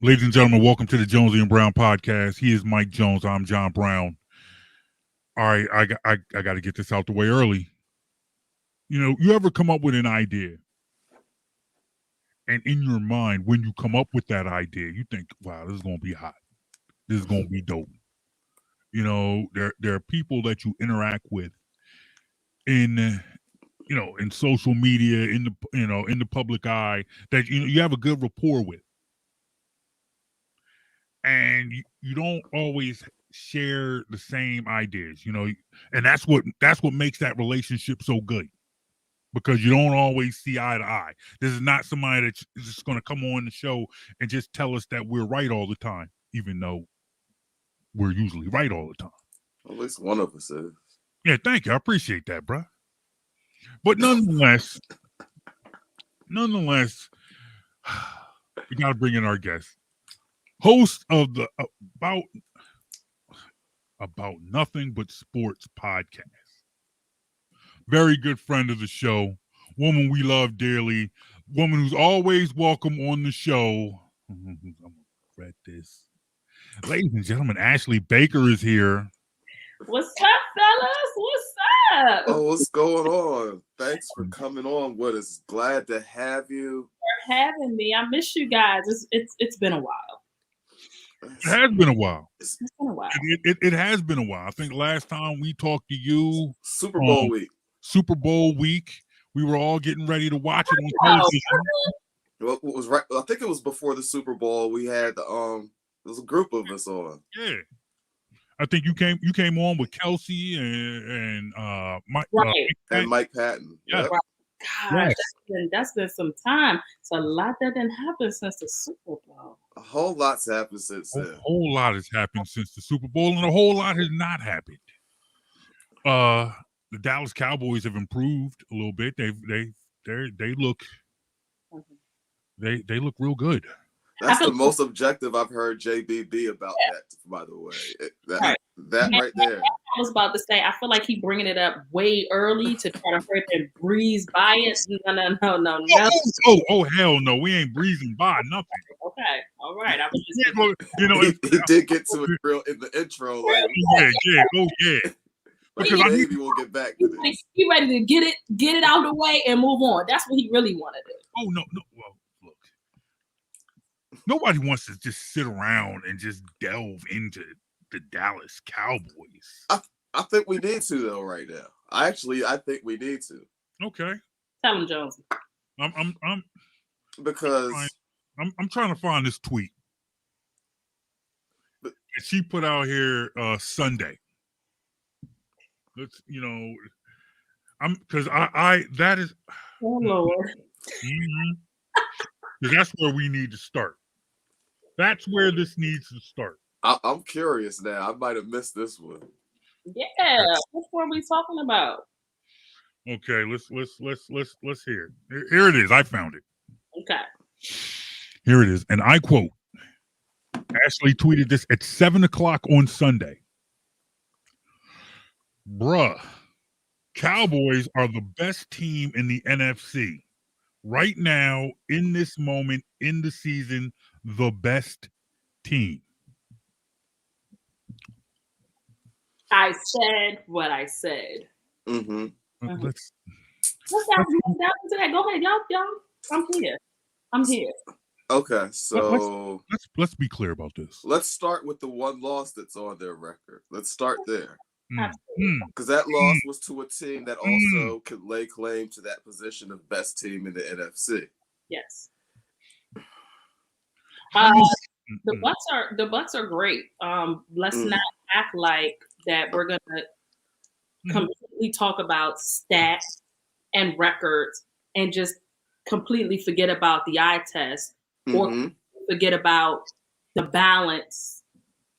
Ladies and gentlemen, welcome to the Jonesy Brown podcast. He is Mike Jones. I'm John Brown. All right, I got to get this out the way early. You know, you ever come up with an idea, and in your mind, when you come up with that idea, you think, "Wow, this is going to be hot. This is going to be dope." You know, there are people that you interact with in in social media, in the public eye that you have a good rapport with, and you don't always share the same ideas, and that's what makes that relationship so good, because you don't always see eye to eye. This is not somebody that's just going to come on the show and just tell us that we're right all the time, even though we're usually right all the time. At least one of us is. Yeah, thank you. I appreciate that, bro. But nonetheless, we got to bring in our guest, host of the About Nothing But Sports podcast. Very good friend of the show, woman we love dearly, woman who's always welcome on the show. I'm gonna read this. Ladies and gentlemen, Ashley Baker is here. What's up, fellas? What's up? Oh, what's going on? Thanks for coming on with us. Glad to have you. For having me. I miss you guys. It's been a while. It has been a while. It's been a while. It has been a while. I think last time we talked to you, Super Bowl week. Super Bowl week, we were all getting ready to watch it on television. Well, it was right. I think it was before the Super Bowl. We had there was a group of us on. Yeah, I think you came on with Kelsey and Mike, right. And Mike Patton. Yeah. Yep. Gosh, that's been some time. It's a lot that didn't happen since the Super Bowl. A whole lot's happened since then. A whole lot has happened since the Super Bowl, and a whole lot has not happened. The Dallas Cowboys have improved a little bit. They look they look real good. That's the most objective I've heard JB be about that. By the way, that right there. I was about to say, I feel like he bringing it up way early to try to hurt and breeze by it. No. Oh, hell no, we ain't breezing by nothing. Okay, all right. I was just, he did get to it real in the intro. Like, yeah. Because maybe we'll get back to this. He ready to get it out of the way and move on. That's what he really wanted to do. Oh no. Well, look, nobody wants to just sit around and just delve into the Dallas Cowboys. I think we need to though right now. I think we need to. Okay. Tell him, Jonesy. I'm trying to find this tweet that she put out here Sunday. Let's that is oh Lord. Mm-hmm. That's where we need to start. That's where this needs to start. I'm curious now. I might have missed this one. Yeah, what are we talking about? Okay, let's hear it. Here it is. I found it. Okay. Here it is, and I quote: Ashley tweeted this at 7:00 on Sunday. Bruh, Cowboys are the best team in the NFC right now, in this moment in the season. The best team. I said what I said. Mm-hmm. Let's down to that. Go ahead, y'all. I'm here. Okay, so let's be clear about this. Let's start with the one loss that's on their record. Let's start there. Because that Absolutely. loss was to a team that also could lay claim to that position of best team in the NFC. Yes. The Bucks are great. Let's not act like that we're gonna completely talk about stats and records and just completely forget about the eye test or forget about the balance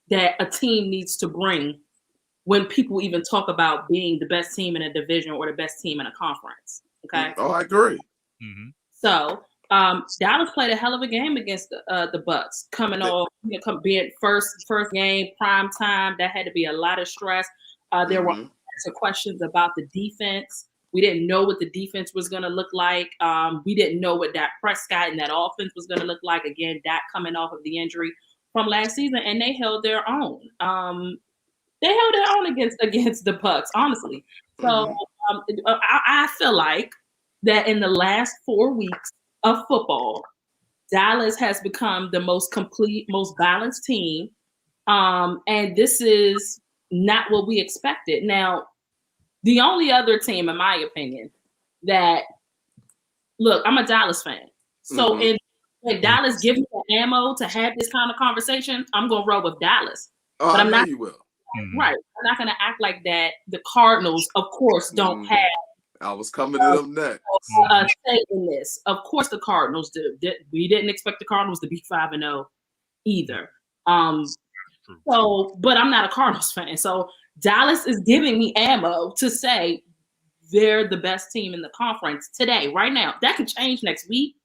that a team needs to bring when people even talk about being the best team in a division or the best team in a conference. Okay. Oh, I agree. So Dallas played a hell of a game against the Bucks, coming off being first game, prime time. That had to be a lot of stress. There were questions about the defense. We didn't know what the defense was going to look like. We didn't know what Dak Prescott and that offense was going to look like. Again, Dak coming off of the injury from last season, and they held their own. They held their own against the Bucks, honestly. So I feel like that in the last 4 weeks of football, Dallas has become the most complete, most balanced team. And this is not what we expected. Now, the only other team, in my opinion, that look, I'm a Dallas fan. So when Dallas gives me the ammo to have this kind of conversation, I'm gonna roll with Dallas. Oh, but I I'm know not you will. right. I'm not gonna act like that. The Cardinals, of course, don't have I was coming to them next. Say in this. Of course, the Cardinals do. We didn't expect the Cardinals to be 5-0 either. So, but I'm not a Cardinals fan. So Dallas is giving me ammo to say they're the best team in the conference today, right now. That can change next week.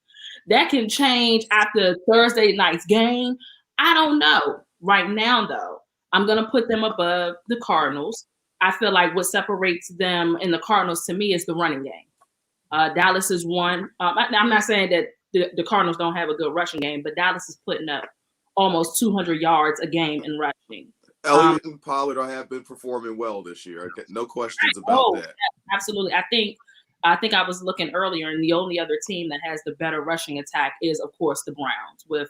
That can change after Thursday night's game. I don't know. Right now, though, I'm going to put them above the Cardinals. I feel like what separates them and the Cardinals to me is the running game. Dallas is one. I'm not saying that the Cardinals don't have a good rushing game, but Dallas is putting up almost 200 yards a game in rushing. Elliott and Pollard have been performing well this year. No questions about that. Absolutely. I think I was looking earlier, and the only other team that has the better rushing attack is, of course, the Browns with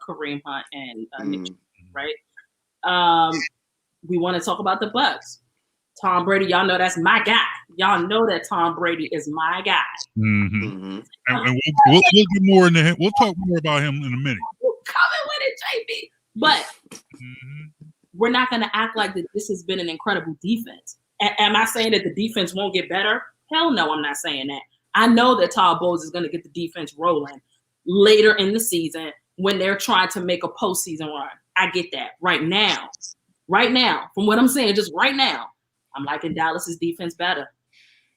Kareem Hunt and Nick, right? We want to talk about the Bucks. Tom Brady, y'all know that's my guy. Y'all know that Tom Brady is my guy. And we'll get more into him. We'll talk more about him in a minute. Coming with it, JB. But we're not going to act like that this has been an incredible defense. Am I saying that the defense won't get better? Hell no, I'm not saying that. I know that Todd Bowles is going to get the defense rolling later in the season when they're trying to make a postseason run. I get that. Right now, from what I'm saying, just right now, I'm liking Dallas's defense better.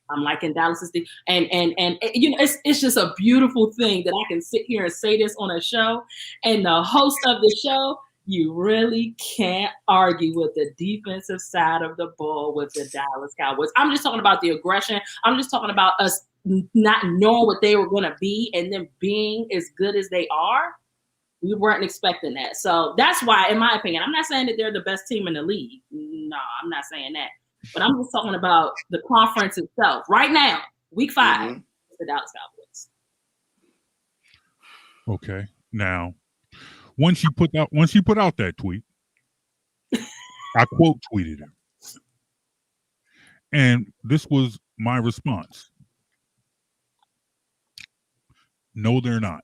I'm liking Dallas's defense. And you know, it's just a beautiful thing that I can sit here and say this on a show, and the host of the show, you really can't argue with the defensive side of the ball with the Dallas Cowboys. I'm just talking about the aggression. I'm just talking about us not knowing what they were going to be and then being as good as they are. We weren't expecting that. So that's why, in my opinion, I'm not saying that they're the best team in the league. No, I'm not saying that. But I'm just talking about the conference itself. Right now, week 5, the Dallas Cowboys. Okay. Now, once you put out that tweet, I quote tweeted him. And this was my response. No, they're not.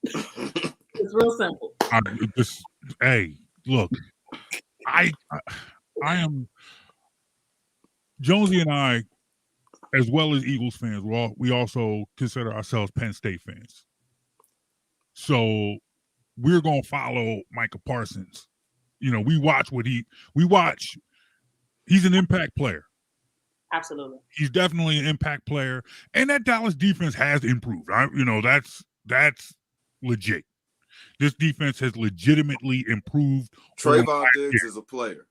It's real simple. Hey, look, I am Jonesy and I, as well as Eagles fans, we also consider ourselves Penn State fans. So we're gonna follow Micah Parsons. You know, we watch. He's an impact player. Absolutely. He's definitely an impact player, and that Dallas defense has improved. That's legit. This defense has legitimately improved. Trayvon Diggs is a player.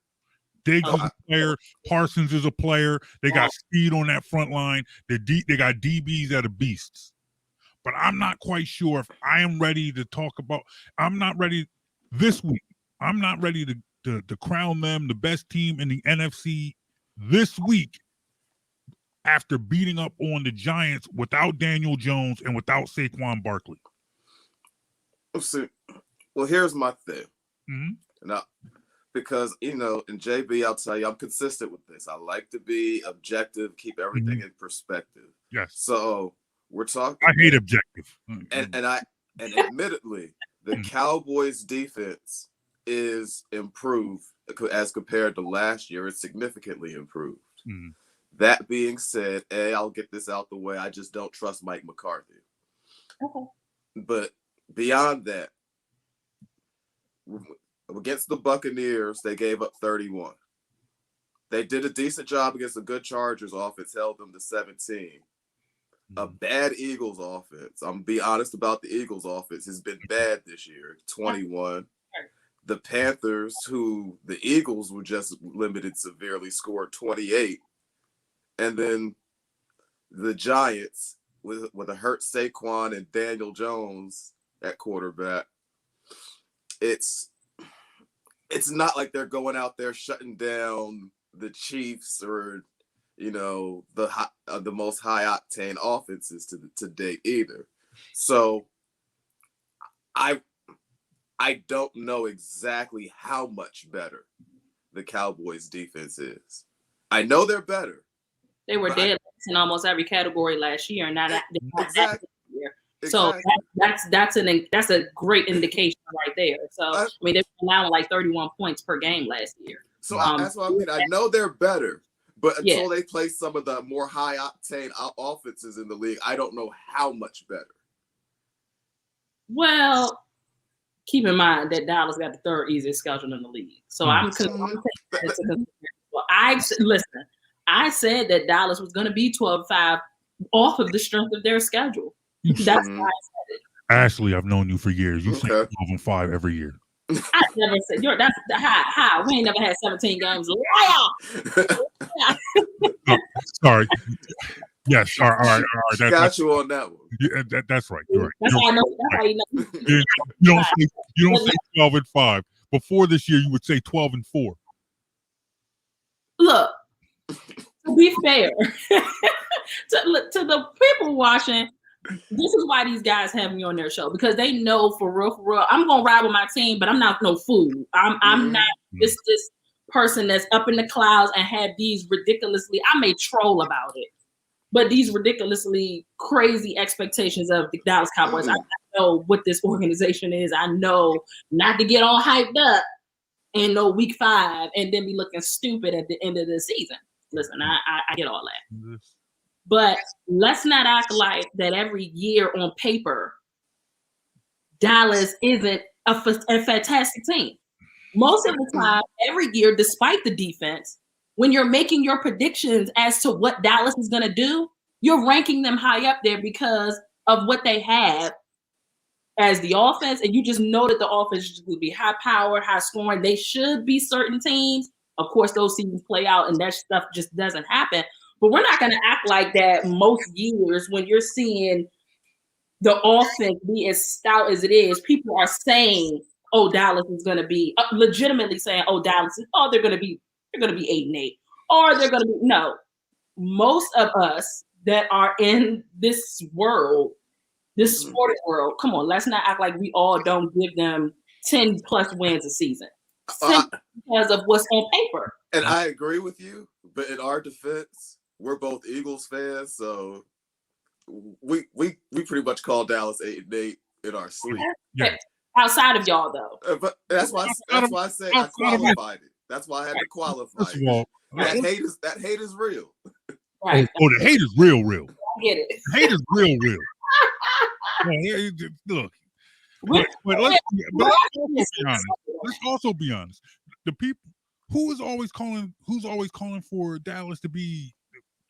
Diggs is a player. Parsons is a player. They got speed on that front line. They got DBs that are beasts. But I'm not quite sure if I am ready to talk about. I'm not ready this week. I'm not ready to crown them the best team in the NFC this week after beating up on the Giants without Daniel Jones and without Saquon Barkley. Well, here's my thing. Now, because, you know, and JB, I'll tell you, I'm consistent with this. I like to be objective, keep everything in perspective. Yes. So we're talking. I hate objective. And admittedly, the Cowboys defense is improved as compared to last year. It's significantly improved. That being said, I'll get this out the way. I just don't trust Mike McCarthy. Okay. But beyond that, against the Buccaneers, they gave up 31. They did a decent job against a good Chargers offense, held them to 17. A bad Eagles offense, I'm going to be honest about the Eagles offense, has been bad this year, 21. The Panthers, who the Eagles were just limited severely, scored 28. And then the Giants with a hurt Saquon and Daniel Jones at quarterback, it's not like they're going out there shutting down the Chiefs or the most high octane offenses to date either. So I don't know exactly how much better the Cowboys defense is. I know they're better. They were dead in almost every category last year, and not exactly. This year. So that's a great indication right there. So I mean, they were allowing like 31 points per game last year. So that's what I mean. I know they're better, but until they play some of the more high octane offenses in the league, I don't know how much better. Well, keep in mind that Dallas got the third easiest schedule in the league. So I'm I said that Dallas was going to be 12-5 off of the strength of their schedule. That's why I said it. Ashley, I've known you for years. You say 12-5 every year. I never said that's the high. We ain't never had 17 games. Sorry. Yes. All right. Got you on that one. Yeah, that's right. You're right. That's how I know. That's how you know. You don't say 12-5. Before this year, you would say 12-4. Look, to be fair, to the people watching, this is why these guys have me on their show, because they know for real, I'm gonna ride with my team, but I'm not no fool. I'm not this person that's up in the clouds and have these ridiculously, I may troll about it, but these ridiculously crazy expectations of the Dallas Cowboys. I know what this organization is. I know not to get all hyped up in week 5 and then be looking stupid at the end of the season. Listen, I get all that. But let's not act like that every year on paper, Dallas isn't a fantastic team. Most of the time, every year, despite the defense, when you're making your predictions as to what Dallas is going to do, you're ranking them high up there because of what they have as the offense. And you just know that the offense will be high powered, high scoring. They should be certain teams. Of course, those seasons play out and that stuff just doesn't happen. But we're not going to act like that most years when you're seeing the offense be as stout as it is. People are saying, "Oh, Dallas is going to be," legitimately saying, "Oh, Dallas is. Oh, they're going to be 8-8, or they're going to be." No, most of us that are in this world, this sporting world, come on, let's not act like we all don't give them 10+ wins a season because of what's on paper. And I agree with you, but in our defense, we're both Eagles fans, so we pretty much call Dallas 8-8 in our sleep. Yeah. Outside of y'all, though. But that's why I say I qualified it. That's why I had to qualify it. That hate is real. Right. Oh, the hate is real. I get it. The hate is real. Look. But let's also be honest. The people who's always calling for Dallas to be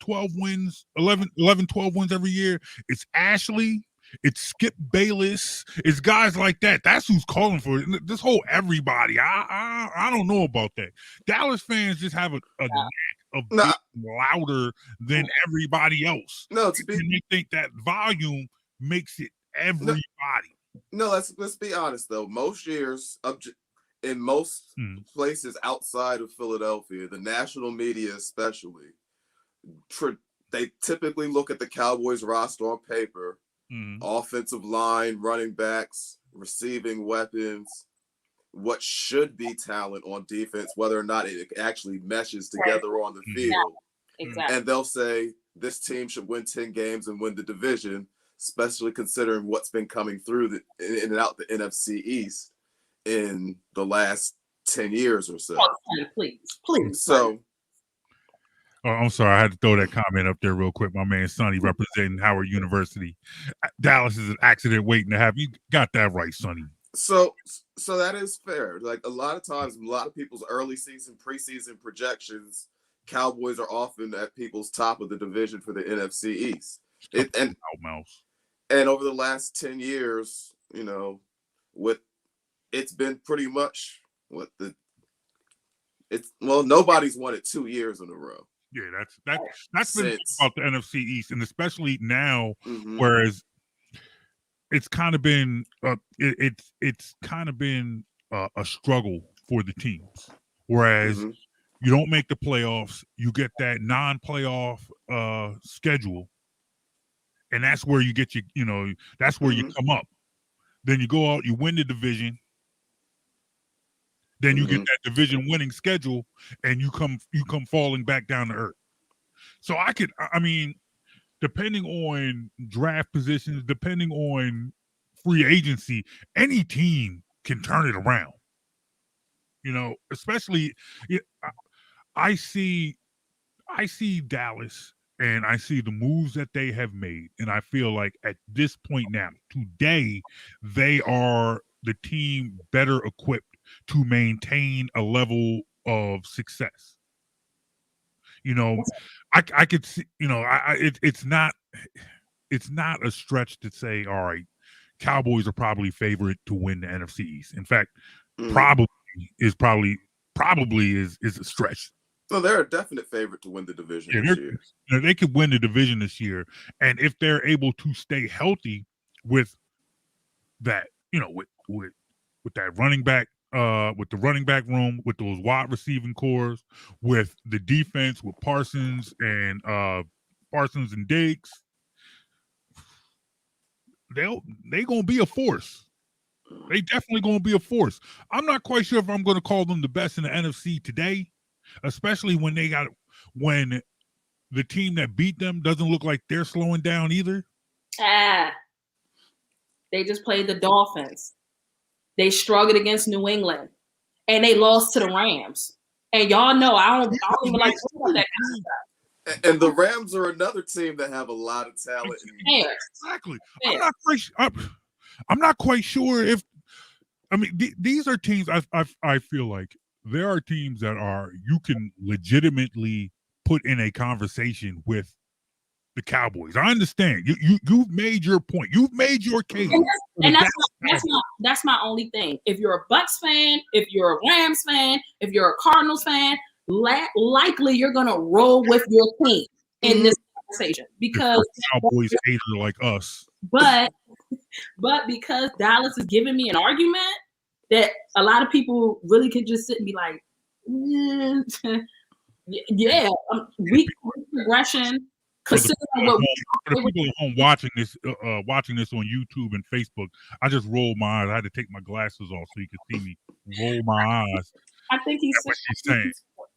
12 wins, 12 wins every year. It's Ashley, it's Skip Bayless, it's guys like that. That's who's calling for it. This whole everybody. I don't know about that. Dallas fans just have a knack of being louder than everybody else. No, and they think that volume makes it everybody. No, let's be honest though. Most years, in most places outside of Philadelphia, the national media especially, they typically look at the Cowboys roster on paper, offensive line, running backs, receiving weapons, what should be talent on defense, whether or not it actually meshes together on the field. Exactly. And they'll say this team should win 10 games and win the division, especially considering what's been coming through in and out the NFC East in the last 10 years or so. Please. So, I'm sorry, I had to throw that comment up there real quick. My man Sonny representing Howard University. Dallas is an accident waiting to happen. You got that right, Sonny. So that is fair. Like a lot of times, a lot of people's early season, preseason projections, Cowboys are often at people's top of the division for the NFC East. And over the last 10 years, it's been pretty much nobody's won it 2 years in a row. Yeah, that's been Since about the NFC East, and especially now, Mhm. whereas it's kind of been it's kind of been a struggle for the teams. Whereas Mhm. you don't make the playoffs, you get that non-playoff schedule, and that's where you get that's where you Mhm. come up. Then you go out, you win the division, then you get Mhm. that division winning schedule, and you come falling back down to earth. So I mean, depending on draft positions, depending on free agency, any team can turn it around. Especially I see Dallas and I see the moves that they have made, and I feel like at this point now, today, they are the team better equipped to maintain a level of success. I could see, it's not a stretch to say, all right, Cowboys are probably favorite to win the NFC East. In fact, Mhm. probably is a stretch. No, they're a definite favorite to win the division Yeah, this year. they could win the division this year, and if they're able to stay healthy with that, with that running back, with the running back room, with those wide receiving cores, with the defense, with Parsons and Diggs, they gonna be a force. They definitely gonna be a force. I'm not quite sure if I'm gonna call them the best in the NFC today, especially when the team that beat them doesn't look like they're slowing down either. They just played the Dolphins. They struggled against New England, and they lost to the Rams. And y'all know I don't even like talking about that kind of stuff. And the Rams are another team that have a lot of talent. Exactly. Fair. I'm not quite sure if. I mean, these are teams. I feel like there are teams that you can legitimately put in a conversation with the Cowboys. I understand. You've made your point. You've made your case. And that's my only thing. If you're a Bucks fan, if you're a Rams fan, if you're a Cardinals fan, likely you're gonna roll with your team in this conversation because Cowboys hater like us. But because Dallas is giving me an argument that a lot of people really could just sit and be like, yeah, weak progression. For the people at home watching this on YouTube and Facebook, I just rolled my eyes. I had to take my glasses off so you could see me roll my eyes. I think he's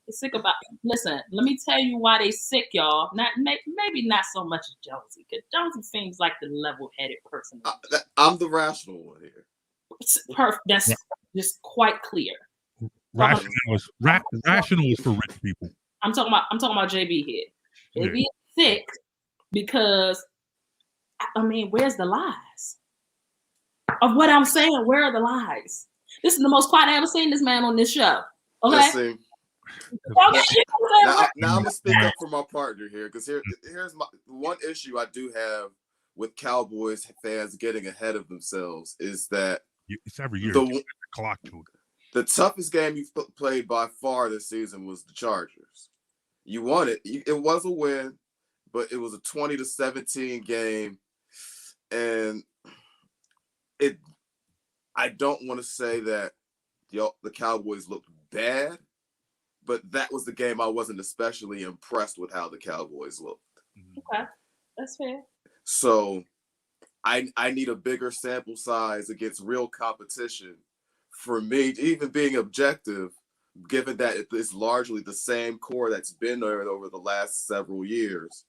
sick about. Listen, let me tell you why they sick, y'all. Maybe not so much as Jonesy, because Jonesy seems like the level-headed person. I'm the rational one here. Perfect. That's just quite clear. Rational is for rich people. I'm talking about JB here. JB is sick because where's the lies? Of what I'm saying, where are the lies? This is the most quiet I ever seen this man on this show. Okay. Now I'm gonna speak up for my partner here, because here's my one issue I do have with Cowboys fans getting ahead of themselves is that it's every year the clock to it. The toughest game you played by far this season was the Chargers. You won it. It was a win, but it was a 20-17 game, and I don't want to say that the Cowboys looked bad, but that was the game I wasn't especially impressed with how the Cowboys looked. Okay, that's fair. So I need a bigger sample size against real competition for me, even being objective, given that it's largely the same core that's been there over the last several years,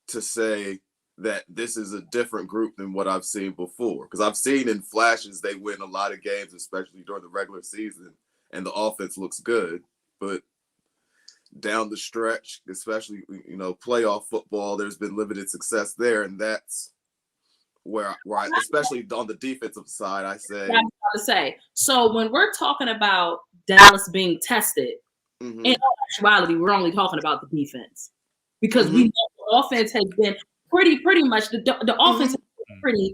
to say that this is a different group than what I've seen before. Because I've seen in flashes they win a lot of games, especially during the regular season, and the offense looks good. But down the stretch, especially playoff football, there's been limited success there, and that's where I, especially on the defensive side, I say. I was about to say. So when we're talking about Dallas being tested, in all actuality, we're only talking about the defense, because we know the offense has been pretty much the offense has been pretty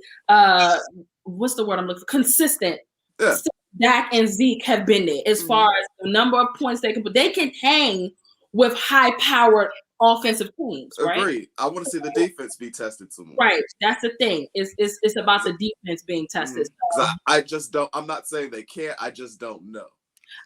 what's the word I'm looking for? Consistent. Yeah. Dak and Zeke have been there as far as the number of points they can put. They can hang with high-powered offensive teams, right? Agreed. I want to see the defense be tested some more. Right. That's the thing. It's about the defense being tested. Mm-hmm. So I just don't. I'm not saying they can't. I just don't know.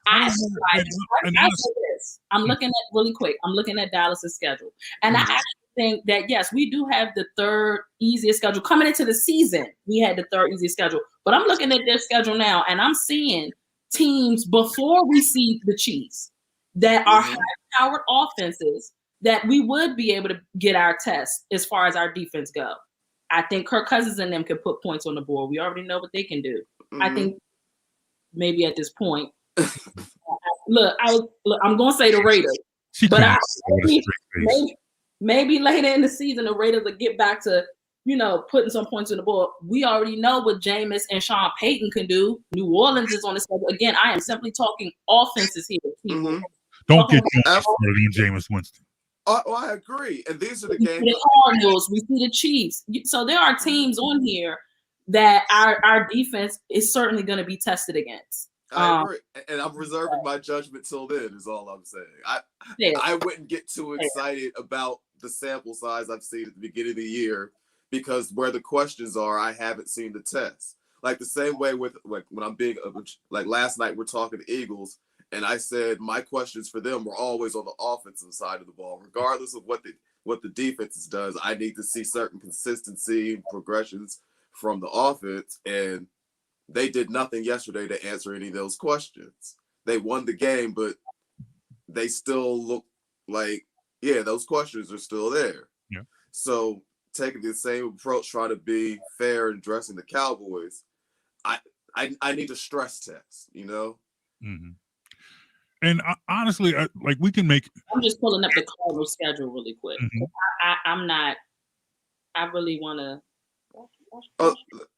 I say this. I'm looking at really quick. I'm looking at Dallas's schedule, and I actually think that yes, we do have the third easiest schedule coming into the season. We had the third easiest schedule, but I'm looking at their schedule now, and I'm seeing teams before we see the Chiefs that are high-powered offenses that we would be able to get our test as far as our defense go. I think Kirk Cousins and them can put points on the board. We already know what they can do. I think maybe at this point. I'm gonna say the Raiders, but maybe later in the season the Raiders will get back to putting some points on the board. We already know what Jameis and Sean Payton can do. New Orleans is on the schedule again. I am simply talking offenses here. Don't get started on Jameis Winston. Oh, I agree. And these are the games. The Cardinals, we see the Chiefs. So there are teams on here that our defense is certainly going to be tested against. I agree, and I'm reserving my judgment till then. Is all I'm saying. I wouldn't get too excited about the sample size I've seen at the beginning of the year because where the questions are, I haven't seen the test. Like the same way with when I'm being like last night we're talking to Eagles, and I said my questions for them were always on the offensive side of the ball, regardless of what the defense does. I need to see certain consistency and progressions from the offense, and they did nothing yesterday to answer any of those questions. They won the game, but they still look like, those questions are still there. Yeah. So taking the same approach, trying to be fair and addressing the Cowboys, I need a stress test, Mm-hmm. And honestly, like we can make. I'm just pulling up the Cardinals schedule really quick. I'm not. I really want to.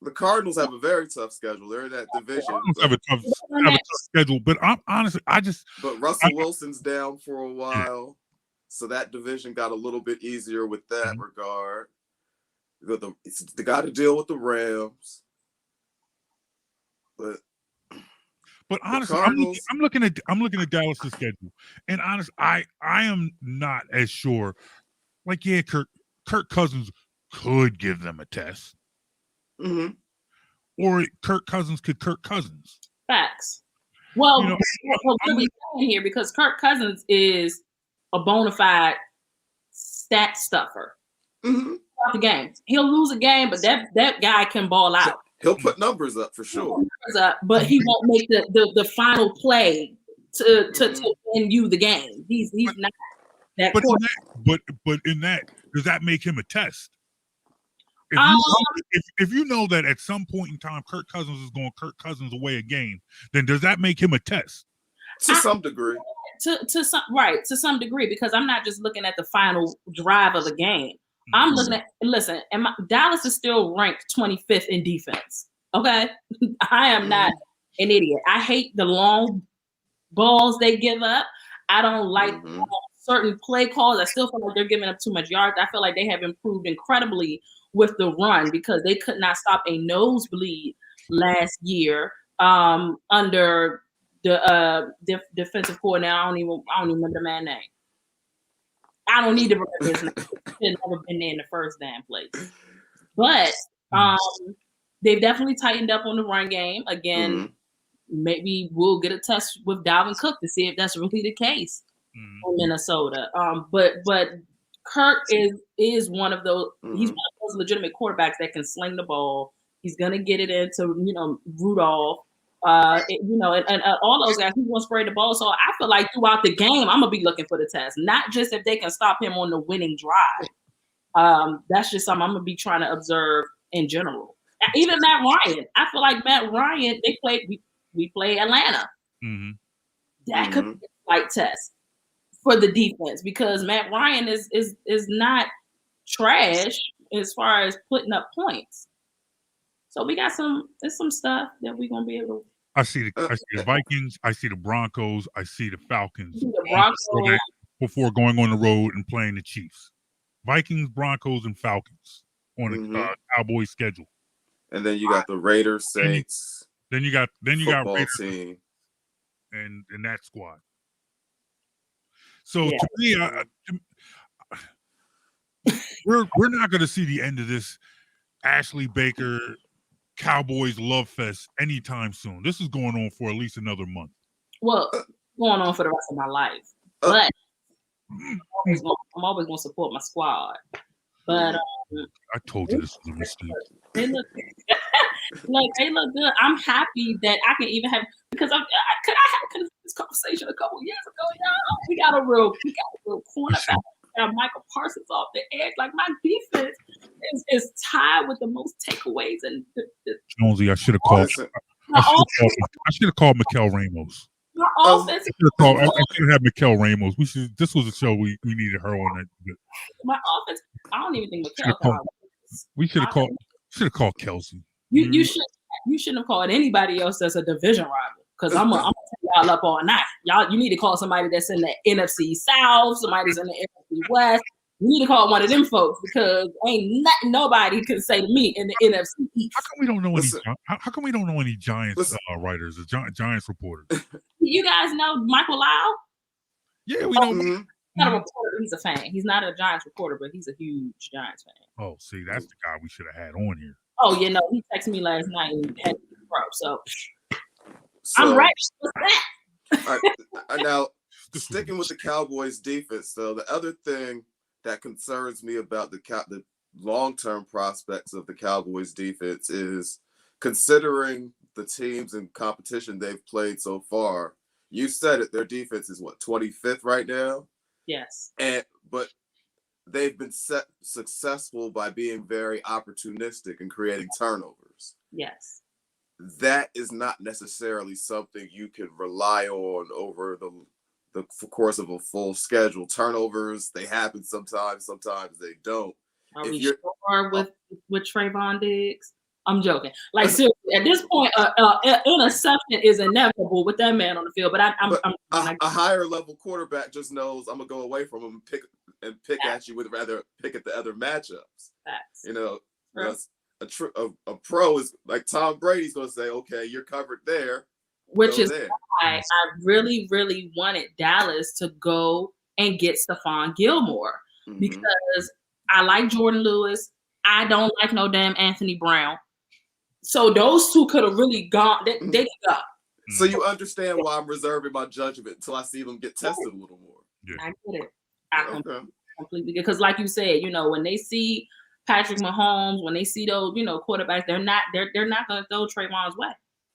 The Cardinals have a very tough schedule. They're in that division. Have a tough schedule, but I'm honestly, But Russell Wilson's down for a while, so that division got a little bit easier with that regard. They got to deal with the Rams, but honestly, I'm looking at Dallas's schedule, and honestly, I am not as sure. Like, Kirk Cousins could give them a test. Mm-hmm. Or Kirk Cousins could Kirk Cousins. Facts. Well, what are we saying here? Because Kirk Cousins is a bona fide stat stuffer. Throughout the game, he'll lose a game, but that guy can ball out. He'll put numbers up for sure. But he won't make the final play to win you the game. He's not that. But in that, does that make him a test? If you know that at some point in time Kirk Cousins is going Kirk Cousins away a game, then does that make him a test? To some degree. To some degree, because I'm not just looking at the final drive of the game. I'm looking at Dallas is still ranked 25th in defense. Okay, I am not an idiot. I hate the long balls they give up. I don't like certain play calls. I still feel like they're giving up too much yards. I feel like they have improved incredibly with the run because they could not stop a nosebleed last year under the defensive coordinator. I don't even remember the man's name. I don't need to remember his name. He's never been there in the first damn place. But they've definitely tightened up on the run game. Again, maybe we'll get a test with Dalvin Cook to see if that's really the case in Minnesota. But Kirk is one of those. He's one of those legitimate quarterbacks that can sling the ball. He's gonna get it into Rudolph, and all those guys. He's gonna spray the ball. So I feel like throughout the game, I'm gonna be looking for the test, not just if they can stop him on the winning drive. That's just something I'm gonna be trying to observe in general. Even Matt Ryan, I feel like Matt Ryan. We play Atlanta. That could be a slight test for the defense because Matt Ryan is not trash as far as putting up points. So we got some stuff that we're gonna be able to. I see the Vikings, I see the Broncos, I see the Falcons. Before going on the road and playing the Chiefs. Vikings, Broncos, and Falcons on the Cowboys schedule. And then you got the Raiders, Saints. Then you got Raiders team. and that squad. So to me, we're not going to see the end of this Ashley Baker Cowboys love fest anytime soon. This is going on for at least another month. Well, going on for the rest of my life. But I'm always going to support my squad. But I told you this was a mistake. They look good. I'm happy that I can even have, because I had this conversation a couple years ago. Y'all, we got a real cornerback. Michael Parsons off the edge. Like, my defense is tied with the most takeaways. And Jonesy, I should have called. I should have called Mikel Ramos. My offense. I should have Mikel Ramos. This was a show we needed her on. My offense. I don't even think Mikel. We should have called Kelsey. You shouldn't have called anybody else that's a division rival. Because I'm gonna take y'all up all night. You need to call somebody that's in the NFC South, somebody that's in the NFC West. You need to call one of them folks, because ain't nobody can say to me in the NFC East. How come we don't know any? How come we don't know any Giants writers, Giants reporters? You guys know Michael Lau? Yeah, we know. He's not a reporter. He's a fan. He's not a Giants reporter, but he's a huge Giants fan. Oh, see, that's the guy we should have had on here. Oh, he texted me last night and had pro. So I'm right. What's that? Now, sticking with the Cowboys defense, though, the other thing that concerns me about the long-term prospects of the Cowboys defense is, considering the teams and competition they've played so far. You said it, their defense is 25th right now? Yes. But they've been successful by being very opportunistic and creating turnovers. Yes. That is not necessarily something you can rely on over the course of a full schedule. Turnovers, they happen sometimes they don't. Are we sure with Trayvon Diggs? I'm joking. Like, seriously, at this point, interception is inevitable with that man on the field. But a higher level quarterback just knows, I'm gonna go away from him and pick at you, with rather pick at the other matchups. Facts. A pro is like Tom Brady's going to say, okay, you're covered there. Which is why I really, really wanted Dallas to go and get Stephon Gilmore, because I like Jordan Lewis. I don't like no damn Anthony Brown. So those two could have really gone. They could go. So you understand why I'm reserving my judgment until I see them get tested a little more. Yeah. I get it. I completely get it. Because like you said, when they see Patrick Mahomes, when they see those, quarterbacks, they're not going to throw Trayvon's way.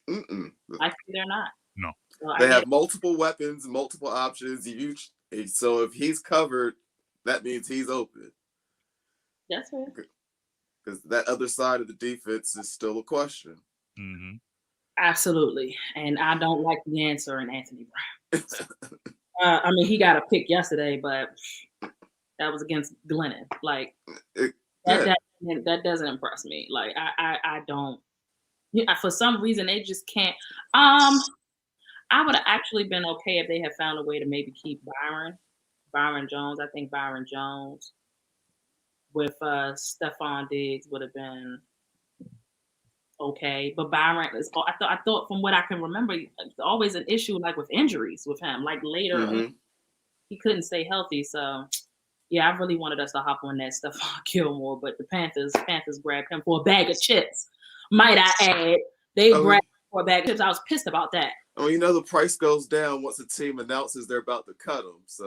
They're not. No. So they have multiple weapons, multiple options. So if he's covered, that means he's open. That's right. Because that other side of the defense is still a question. Mm-hmm. Absolutely. And I don't like the answer in Anthony Brown. He got a pick yesterday, but that was against Glennon. Like, that doesn't impress me. Like, I don't. For some reason, they just can't. I would have actually been okay if they had found a way to maybe keep Byron Jones. I think Byron Jones with Stephon Diggs would have been okay. But Byron is. I thought from what I can remember, it's always an issue like with injuries with him. Like later, he couldn't stay healthy. So. Yeah, I really wanted us to hop on that Stephon Gilmore, but the Panthers grabbed him for a bag of chips. Might I add, they grabbed him for a bag of chips. I was pissed about that. The price goes down once a team announces they're about to cut him. So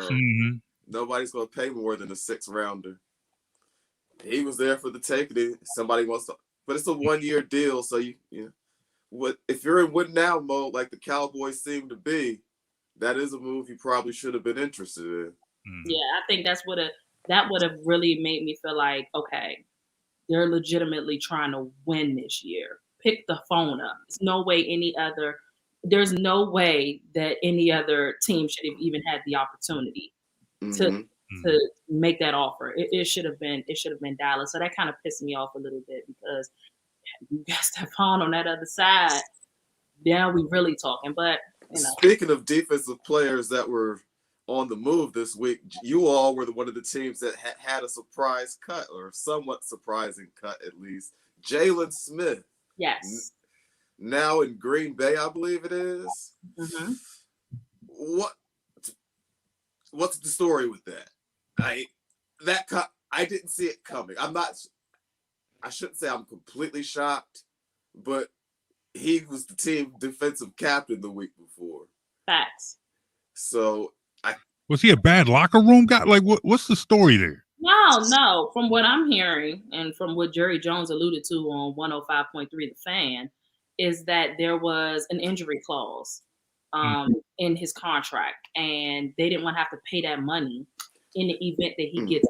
nobody's going to pay more than a 6th rounder. He was there for the taking. Somebody wants to, but it's a 1-year deal. So if you're in win now mode like the Cowboys seem to be, that is a move you probably should have been interested in. Yeah, I think that would have really made me feel like, okay, they're legitimately trying to win this year. Pick the phone up. There's no way that any other team should have even had the opportunity to make that offer. It should have been Dallas. So that kind of pissed me off a little bit, because you got Stephon on that other side. Now we really talking. But speaking of defensive players that were on the move this week, you all were one of the teams that had a surprise cut, or somewhat surprising cut at least. Jalen Smith. Yes. Now in Green Bay, I believe it is. Mm-hmm. What? what's the story with that? I didn't see it coming. I shouldn't say I'm completely shocked, but he was the team defensive captain the week before. Facts. So was he a bad locker room guy? Like, what's the story there? No. From what I'm hearing and from what Jerry Jones alluded to on 105.3 The Fan, is that there was an injury clause in his contract, and they didn't want to have to pay that money in the event that he gets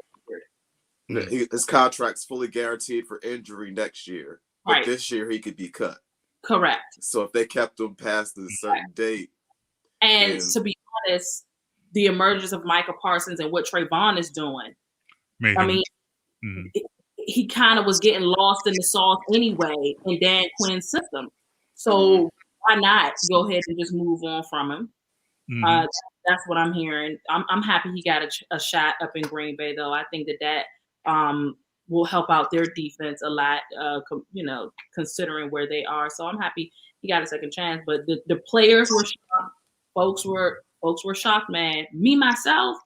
injured. His contract's fully guaranteed for injury next year, but this year he could be cut. Correct. So if they kept him past a certain date. And to be honest, the emergence of Micah Parsons and what Trayvon is doing, he kind of was getting lost in the sauce anyway in Dan Quinn's system. So why not go ahead and just move on from him? That's what I'm hearing. I'm happy he got a shot up in Green Bay, though. I think that will help out their defense a lot, considering where they are. So I'm happy he got a second chance. But the players were shocked. Folks were shocked, man. Me, myself,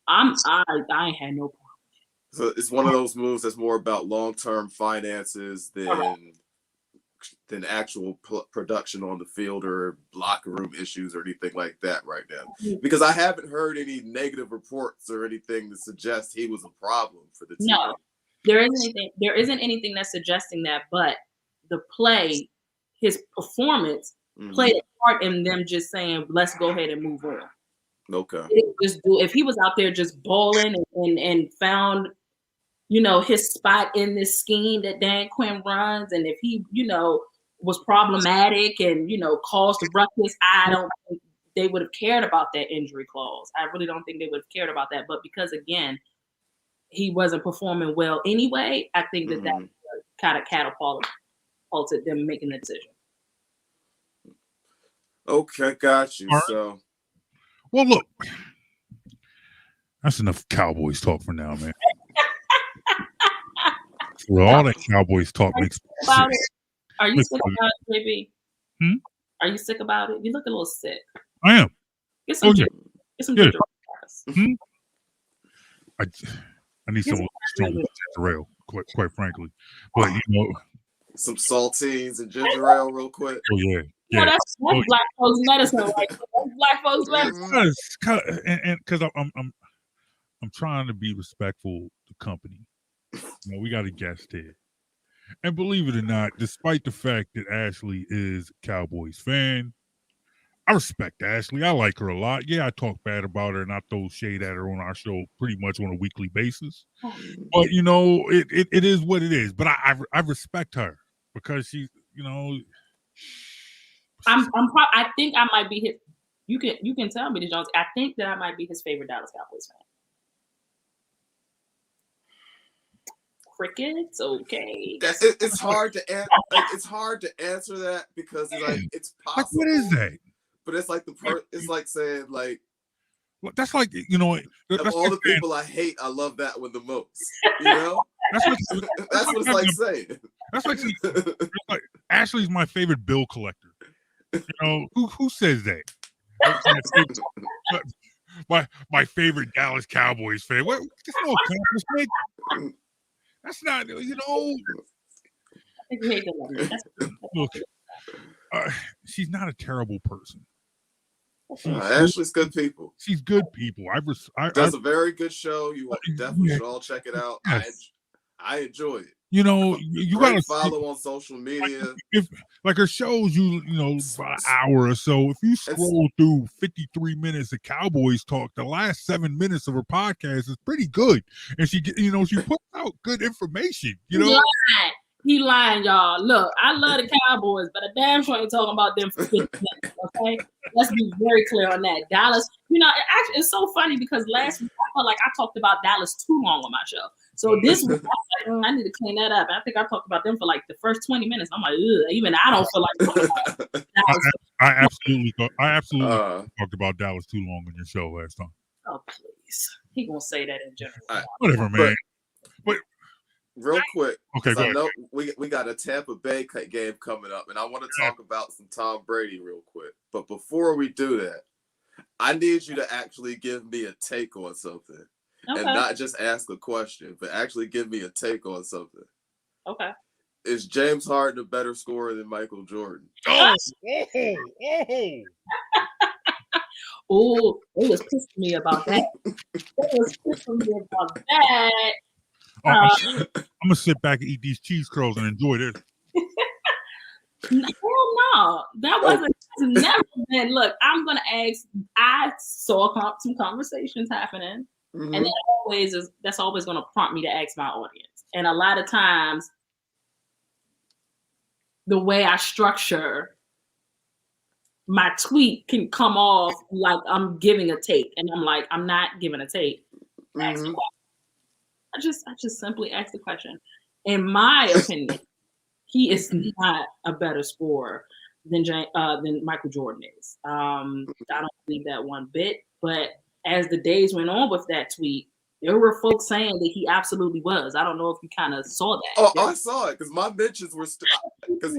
I ain't had no problem. So it's one of those moves that's more about long-term finances than actual production on the field or locker room issues or anything like that right now. Because I haven't heard any negative reports or anything that suggests he was a problem for the team. No, there isn't anything that's suggesting that, but the play, his performance played a part in them just saying, let's go ahead and move on. Okay. If he was out there just balling and found, his spot in this scheme that Dan Quinn runs, and if he, was problematic and, caused a ruckus, I don't think they would have cared about that injury clause. I really don't think they would have cared about that. But because, again, he wasn't performing well anyway, I think that kind of catapulted them making the decision. Okay, got you. Right. So, well, look, that's enough Cowboys talk for now, man. Well, all that Cowboys talk makes about it. Are you sick about it, JB? Are you sick about it? You look a little sick. I am. Get some ginger ale. I need some strong ginger ale, quite frankly. But some saltines and ginger ale, real quick. Oh yeah. Yeah, that's black folks' medicine, right? That's black folks' medicine. And because I'm trying to be respectful to company. We got a guest here. And believe it or not, despite the fact that Ashley is a Cowboys fan, I respect Ashley. I like her a lot. Yeah, I talk bad about her and I throw shade at her on our show pretty much on a weekly basis. But it is what it is. But I respect her because she's, I think I might be his. You can tell me, Jones. I think that I might be his favorite Dallas Cowboys fan. Crickets, okay. It's hard to it's hard to answer that because it's possible. Like, what is that? But it's like it's like saying like. That's like of all the people I hate, I love that one the most. That's what it's like saying. That's like Ashley's my favorite bill collector. Who says that? my favorite Dallas Cowboys fan. What? That's no accomplishment. That's not. Look, she's not a terrible person. Ashley's good people. She's good people. Does a very good show. You definitely should all check it out. Yes. I enjoy it. You got to follow on social media. If her shows about an hour or so. If you scroll through 53 minutes of Cowboys talk, the last 7 minutes of her podcast is pretty good, and she puts out good information. He lying, y'all. Look, I love the Cowboys, but I damn sure ain't talking about them for 50 minutes, okay? Let's be very clear on that. Dallas, actually, it's so funny because last week I felt like I talked about Dallas too long on my show. So this week, I was like, I need to clean that up. And I think I talked about them for like the first 20 minutes. I'm like, ugh, even I don't feel like talking about Dallas. I absolutely talked about Dallas too long on your show last time. Oh, please. He gonna say that in general. Whatever, man. But real quick, okay, go ahead. I know we got a Tampa Bay game coming up, and I want to talk about some Tom Brady real quick. But before we do that, I need you to actually give me a take on something. Okay. And not just ask a question, but actually give me a take on something. Okay. Is James Harden a better scorer than Michael Jordan? Oh, Oh, they was pissing me about that. I'm gonna sit back and eat these cheese curls and enjoy this. Hell no, that wasn't never been. Look, I'm gonna ask. I saw some conversations happening, and that's always gonna prompt me to ask my audience. And a lot of times, the way I structure my tweet can come off like I'm giving a take, and I'm like, I'm not giving a take. Ask the question. I just simply ask the question. In my opinion, he is not a better scorer than Michael Jordan is. I don't believe that one bit. But as the days went on with that tweet, there were folks saying that he absolutely was. I don't know if you kind of saw that. Oh, I saw it because my mentions were because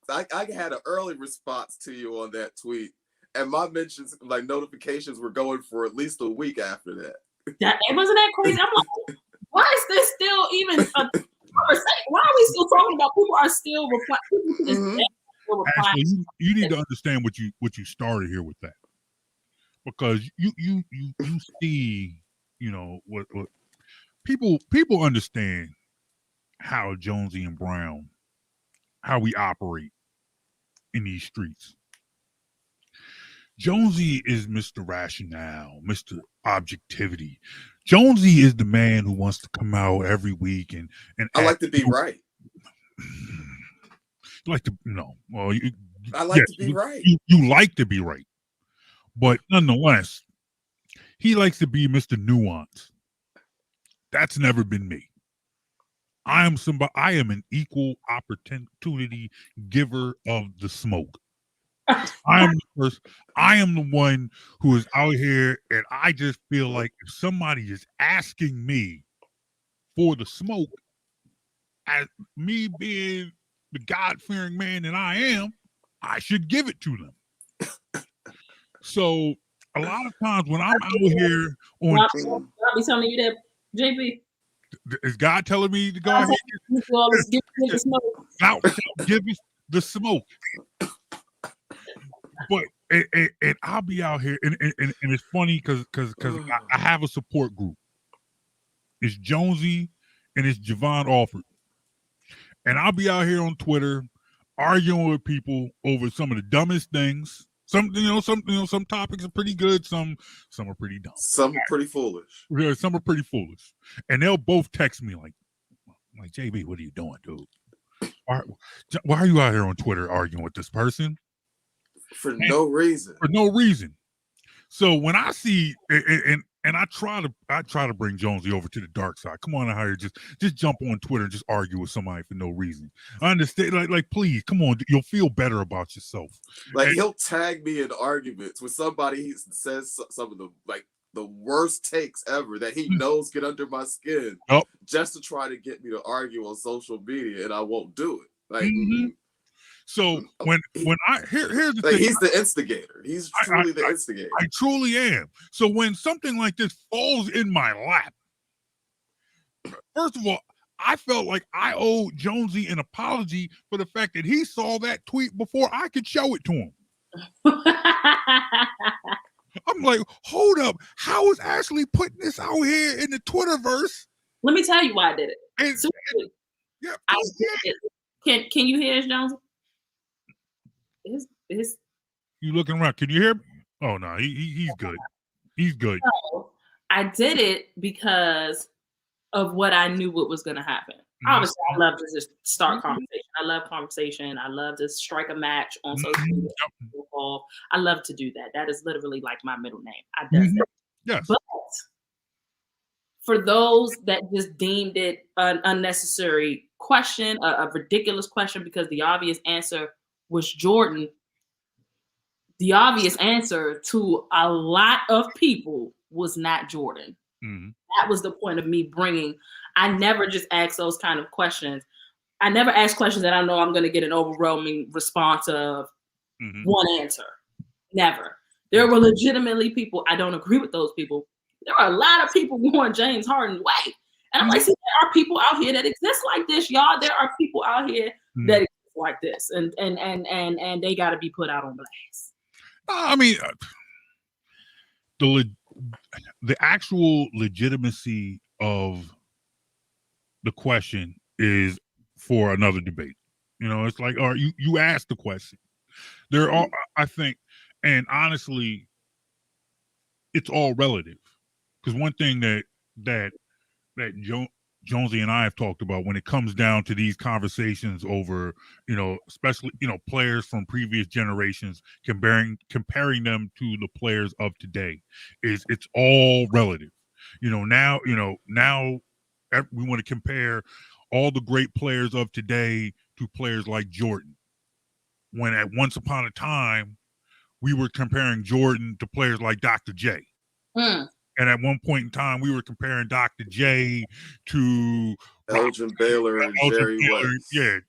I had an early response to you on that tweet, and my mentions, like notifications, were going for at least a week after that. It wasn't that crazy. I'm like, why is this still even a conversation? Why are we still talking about people are still replying? Actually, you need to understand what you started here with that, because you see, you know, what people understand how Jonesy and Brown, how we operate in these streets. Jonesy is Mr. Rationale, Mr. Objectivity. Jonesy is the man who wants to come out every week and I like to be right. You like to no. Well, I like to be right. You like to be right, but nonetheless, he likes to be Mr. Nuance. That's never been me. I am an equal opportunity giver of the smoke. I am the one who is out here, and I just feel like if somebody is asking me for the smoke, as me being the God-fearing man that I am, I should give it to them. So a lot of times when I'm out here on, I'll be telling you that, JB. Is God telling me to go ahead? Give me the smoke. Now, give me the smoke. But and I'll be out here, and it's funny because I have a support group. It's Jonesy and it's Javon Alford, and I'll be out here on Twitter arguing with people over some of the dumbest things. Some topics are pretty good. Some are pretty dumb. Some are pretty foolish. Yeah, some are pretty foolish, and they'll both text me like JB, what are you doing, dude? Why are you out here on Twitter arguing with this person? For no reason. For no reason. So when I see and I try to bring Jonesy over to the dark side. Come on out here, just jump on Twitter and just argue with somebody for no reason. I understand, like please, come on, you'll feel better about yourself. Like he'll tag me in arguments with somebody he says some of the worst takes ever that he knows get under my skin, just to try to get me to argue on social media, and I won't do it. Like. So when here's the thing, he's the instigator. He's truly the instigator. I truly am. So when something like this falls in my lap, first of all, I felt like I owed Jonesy an apology for the fact that he saw that tweet before I could show it to him. I'm like, hold up, how is Ashley putting this out here in the Twitterverse? Let me tell you why I did it. Yeah, I did it. Can you hear us, Jonesy? You looking around? Can you hear me? Oh no, he's good. He's good. So, I did it because of what I knew what was going to happen. Obviously, I love to just start conversation. I love conversation. I love to strike a match on social media. I love to do that. That is literally like my middle name. I do that. Yes. But for those that just deemed it an unnecessary question, a ridiculous question, because the obvious answer was Jordan, the obvious answer to a lot of people was not Jordan. That was the point of me bringing. I never just ask those kind of questions. I never ask questions that I know I'm going to get an overwhelming response of one answer. Never. There were legitimately people. I don't agree with those people. There are a lot of people going James Harden's way. And I'm like, see, there are people out here that exist like this, y'all. There are people out here that exist like this, and they got to be put out on blast. I mean, the actual legitimacy of the question is for another debate. It's like, or you asked the question. There are, I think, and honestly, it's all relative. Because one thing that Jonesy and I have talked about when it comes down to these conversations over, especially, players from previous generations, comparing them to the players of today, is it's all relative. Now we want to compare all the great players of today to players like Jordan. When at once upon a time, we were comparing Jordan to players like Dr. J. And at one point in time, we were comparing Dr. J to Elgin Baylor and Jerry West. Yeah,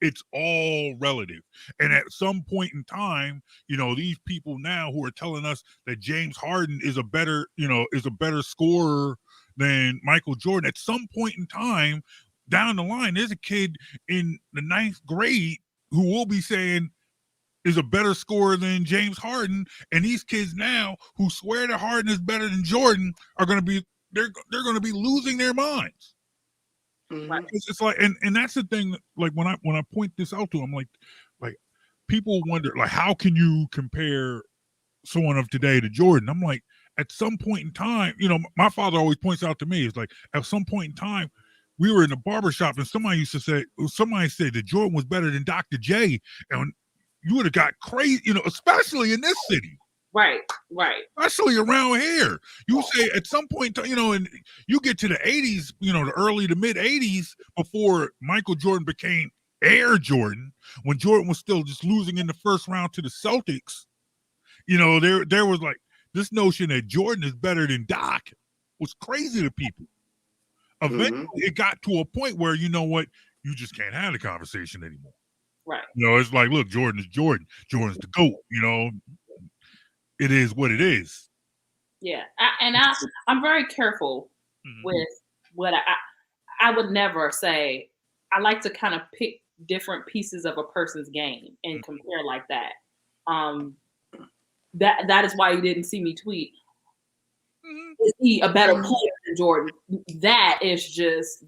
it's all relative. And at some point in time, these people now who are telling us that James Harden is a better scorer than Michael Jordan, at some point in time down the line, there's a kid in the 9th grade who will be saying is a better scorer than James Harden, and these kids now who swear that Harden is better than Jordan are going to be they're going to be losing their minds. Right. It's like, and that's the thing. Like when I point this out to them, like people wonder, like, how can you compare someone of today to Jordan? I'm like, at some point in time, my father always points out to me, it's like at some point in time, we were in a barbershop and somebody said that Jordan was better than Dr. J, and you would have got crazy, especially in this city. Right. Especially around here. You say at some point, and you get to the 80s, the early to mid 80s, before Michael Jordan became Air Jordan, when Jordan was still just losing in the first round to the Celtics. There was like this notion that Jordan is better than Doc was crazy to people. Eventually, it got to a point where, you just can't have the conversation anymore. Right. It's like, look, Jordan is Jordan. Jordan's the GOAT. It is what it is. Yeah, I'm very careful with what I would never say. I like to kind of pick different pieces of a person's game and compare like that. That is why you didn't see me tweet. Is he a better player than Jordan? That's just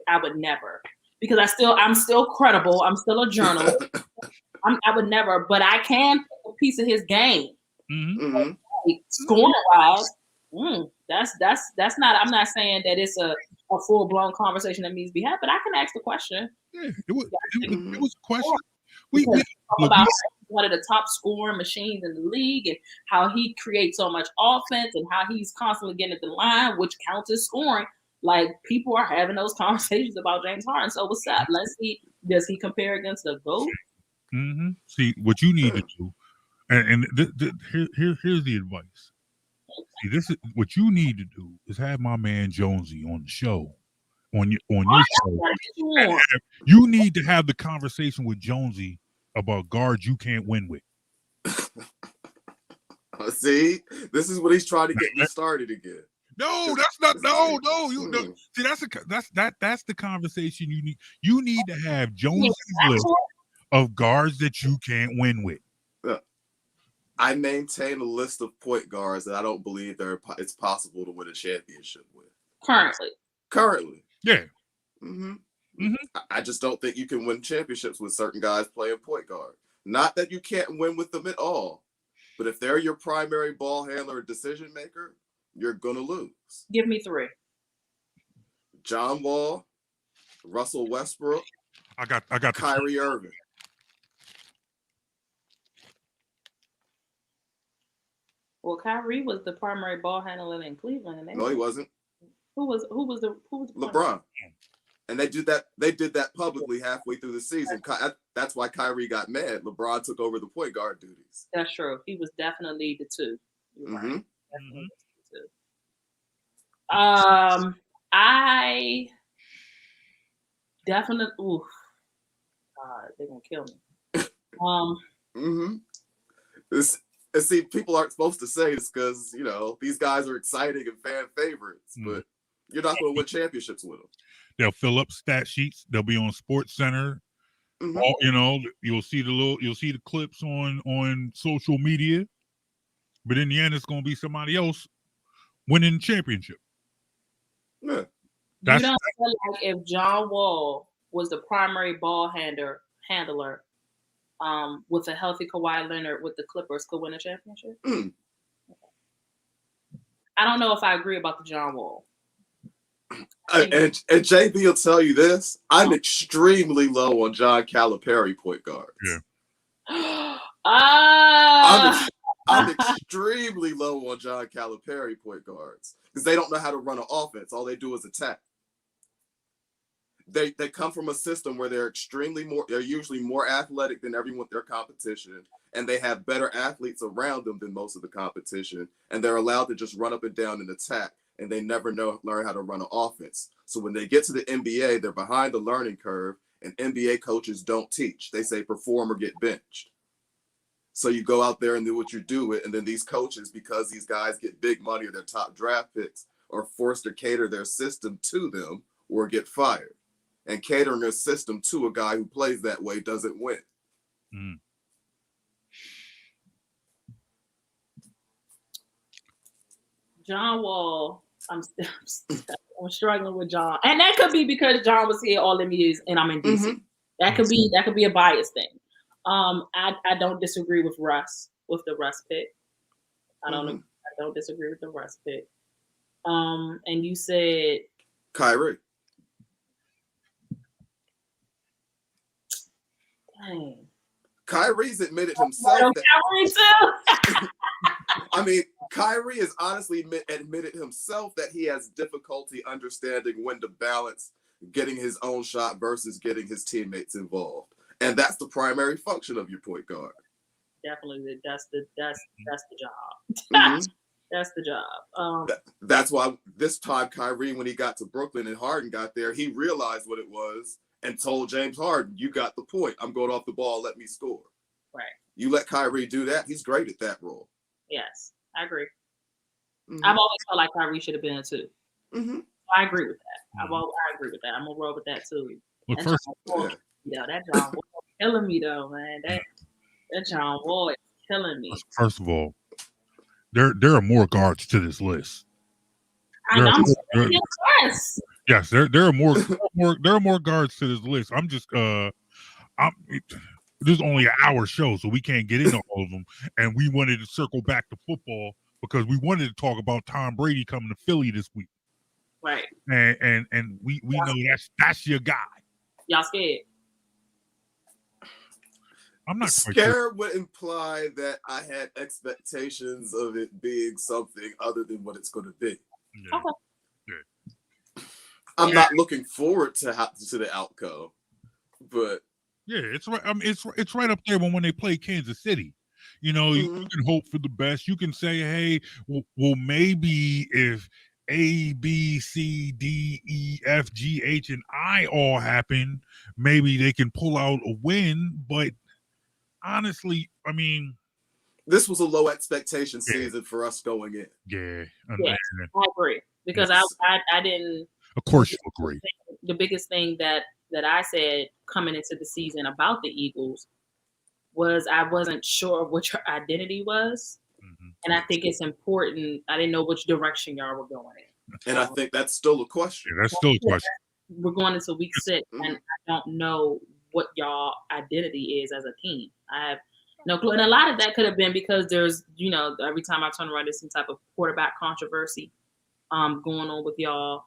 I would never, because I'm still credible. I'm still a journalist. I would never, but I can pick a piece of his game. Scoring wise, that's not. I'm not saying that it's a full blown conversation that needs to be had, but I can ask the question. Yeah, it was a question. We talk about one of the top scoring machines in the league and how he creates so much offense and how he's constantly getting at the line, which counts as scoring. Like, people are having those conversations about James Harden. So what's up? Let's see. Does he compare against the GOAT? See, what you need to do, and here's the advice. See, this is what you need to do is have my man Jonesy on the show, on your show. You need to have the conversation with Jonesy about guards you can't win with. See, this is what he's trying to get me started again. No, that's not. No. See, that's the conversation you need. You need to have Jonesy's list of guards that you can't win with. I maintain a list of point guards that I don't believe it's possible to win a championship with. Currently. Yeah. I just don't think you can win championships with certain guys playing point guard. Not that you can't win with them at all, but if they're your primary ball handler or decision maker, you're gonna lose. Give me 3. John Wall, Russell Westbrook. I got Kyrie Irving. Well, Kyrie was the primary ball handler in Cleveland. No, he wasn't. Who was the LeBron. And they did that publicly halfway through the season. That's why Kyrie got mad. LeBron took over the point guard duties. That's true. He was definitely the 2. You're right. Definitely the 2. I definitely. Ooh, God, they're gonna kill me. Mm-hmm. And see, people aren't supposed to say this because, these guys are exciting and fan favorites, but you're not going to win championships with them. They'll fill up stat sheets. They'll be on Sports Center. Mm-hmm. You'll see the clips on social media, but in the end, it's going to be somebody else winning the championship. Yeah. You don't feel like if John Wall was the primary ball handler, with a healthy Kawhi Leonard with the Clippers, could win a championship? Mm. I don't know if I agree about the John Wall. And JB will tell you this. I'm extremely low on John Calipari point guards. Yeah. I'm extremely low on John Calipari point guards because they don't know how to run an offense. All they do is attack. They come from a system where they're usually more athletic than everyone their competition, and they have better athletes around them than most of the competition, and they're allowed to just run up and down and attack, and they never learn how to run an offense. So when they get to the NBA, they're behind the learning curve, and NBA coaches don't teach. They say perform or get benched. So you go out there and do what you do it, and then these coaches, because these guys get big money or their top draft picks, are forced to cater their system to them or get fired. And catering a system to a guy who plays that way doesn't win. Mm. John Wall, I'm struggling with John, and that could be because John was here all them years, and I'm in DC. Mm-hmm. That could be a bias thing. I don't disagree with Russ with the Russ pick. I don't disagree with the Russ pick. And you said Kyrie. Dang. Kyrie's admitted himself that I mean, Kyrie has honestly admitted himself that he has difficulty understanding when to balance getting his own shot versus getting his teammates involved. And that's the primary function of your point guard. Definitely, that's the job. Mm-hmm. That's the job. That's why this time Kyrie, when he got to Brooklyn and Harden got there, he realized what it was and told James Harden, "You got the point. I'm going off the ball. Let me score." Right. You let Kyrie do that. He's great at that role. Yes, I agree. Mm-hmm. I've always felt like Kyrie should have been it too. Mm-hmm. I agree with that. I agree with that. I'm gonna roll with that too. Look, that John Wall is killing me though, man. That John Wall is killing me. First of all, there are more guards to this list. Yes, there are more guards to this list. I'm just this is only an hour show, so we can't get into all of them. And we wanted to circle back to football because we wanted to talk about Tom Brady coming to Philly this week. Right. And we know that's your guy. Y'all scared? I'm not scared. Sure. Would imply that I had expectations of it being something other than what it's going to be. Yeah. Okay. Yeah. I'm not looking forward to the outcome, but yeah, it's right. I mean, it's right up there when they play Kansas City. You know, you can hope for the best. You can say, hey, well, maybe if A, B, C, D, E, F, G, H, and I all happen, maybe they can pull out a win. But honestly, I mean, this was a low expectation season for us going in. Yeah, I agree because I didn't. Of course, you agree. The biggest thing that I said coming into the season about the Eagles was I wasn't sure of what your identity was. Mm-hmm. And I think it's important. I didn't know which direction y'all were going in. And I think that's still a question. Yeah, that's still a question. We're going into week 6, and I don't know what y'all identity is as a team. I have no clue. And a lot of that could have been because there's, every time I turn around, there's some type of quarterback controversy going on with y'all.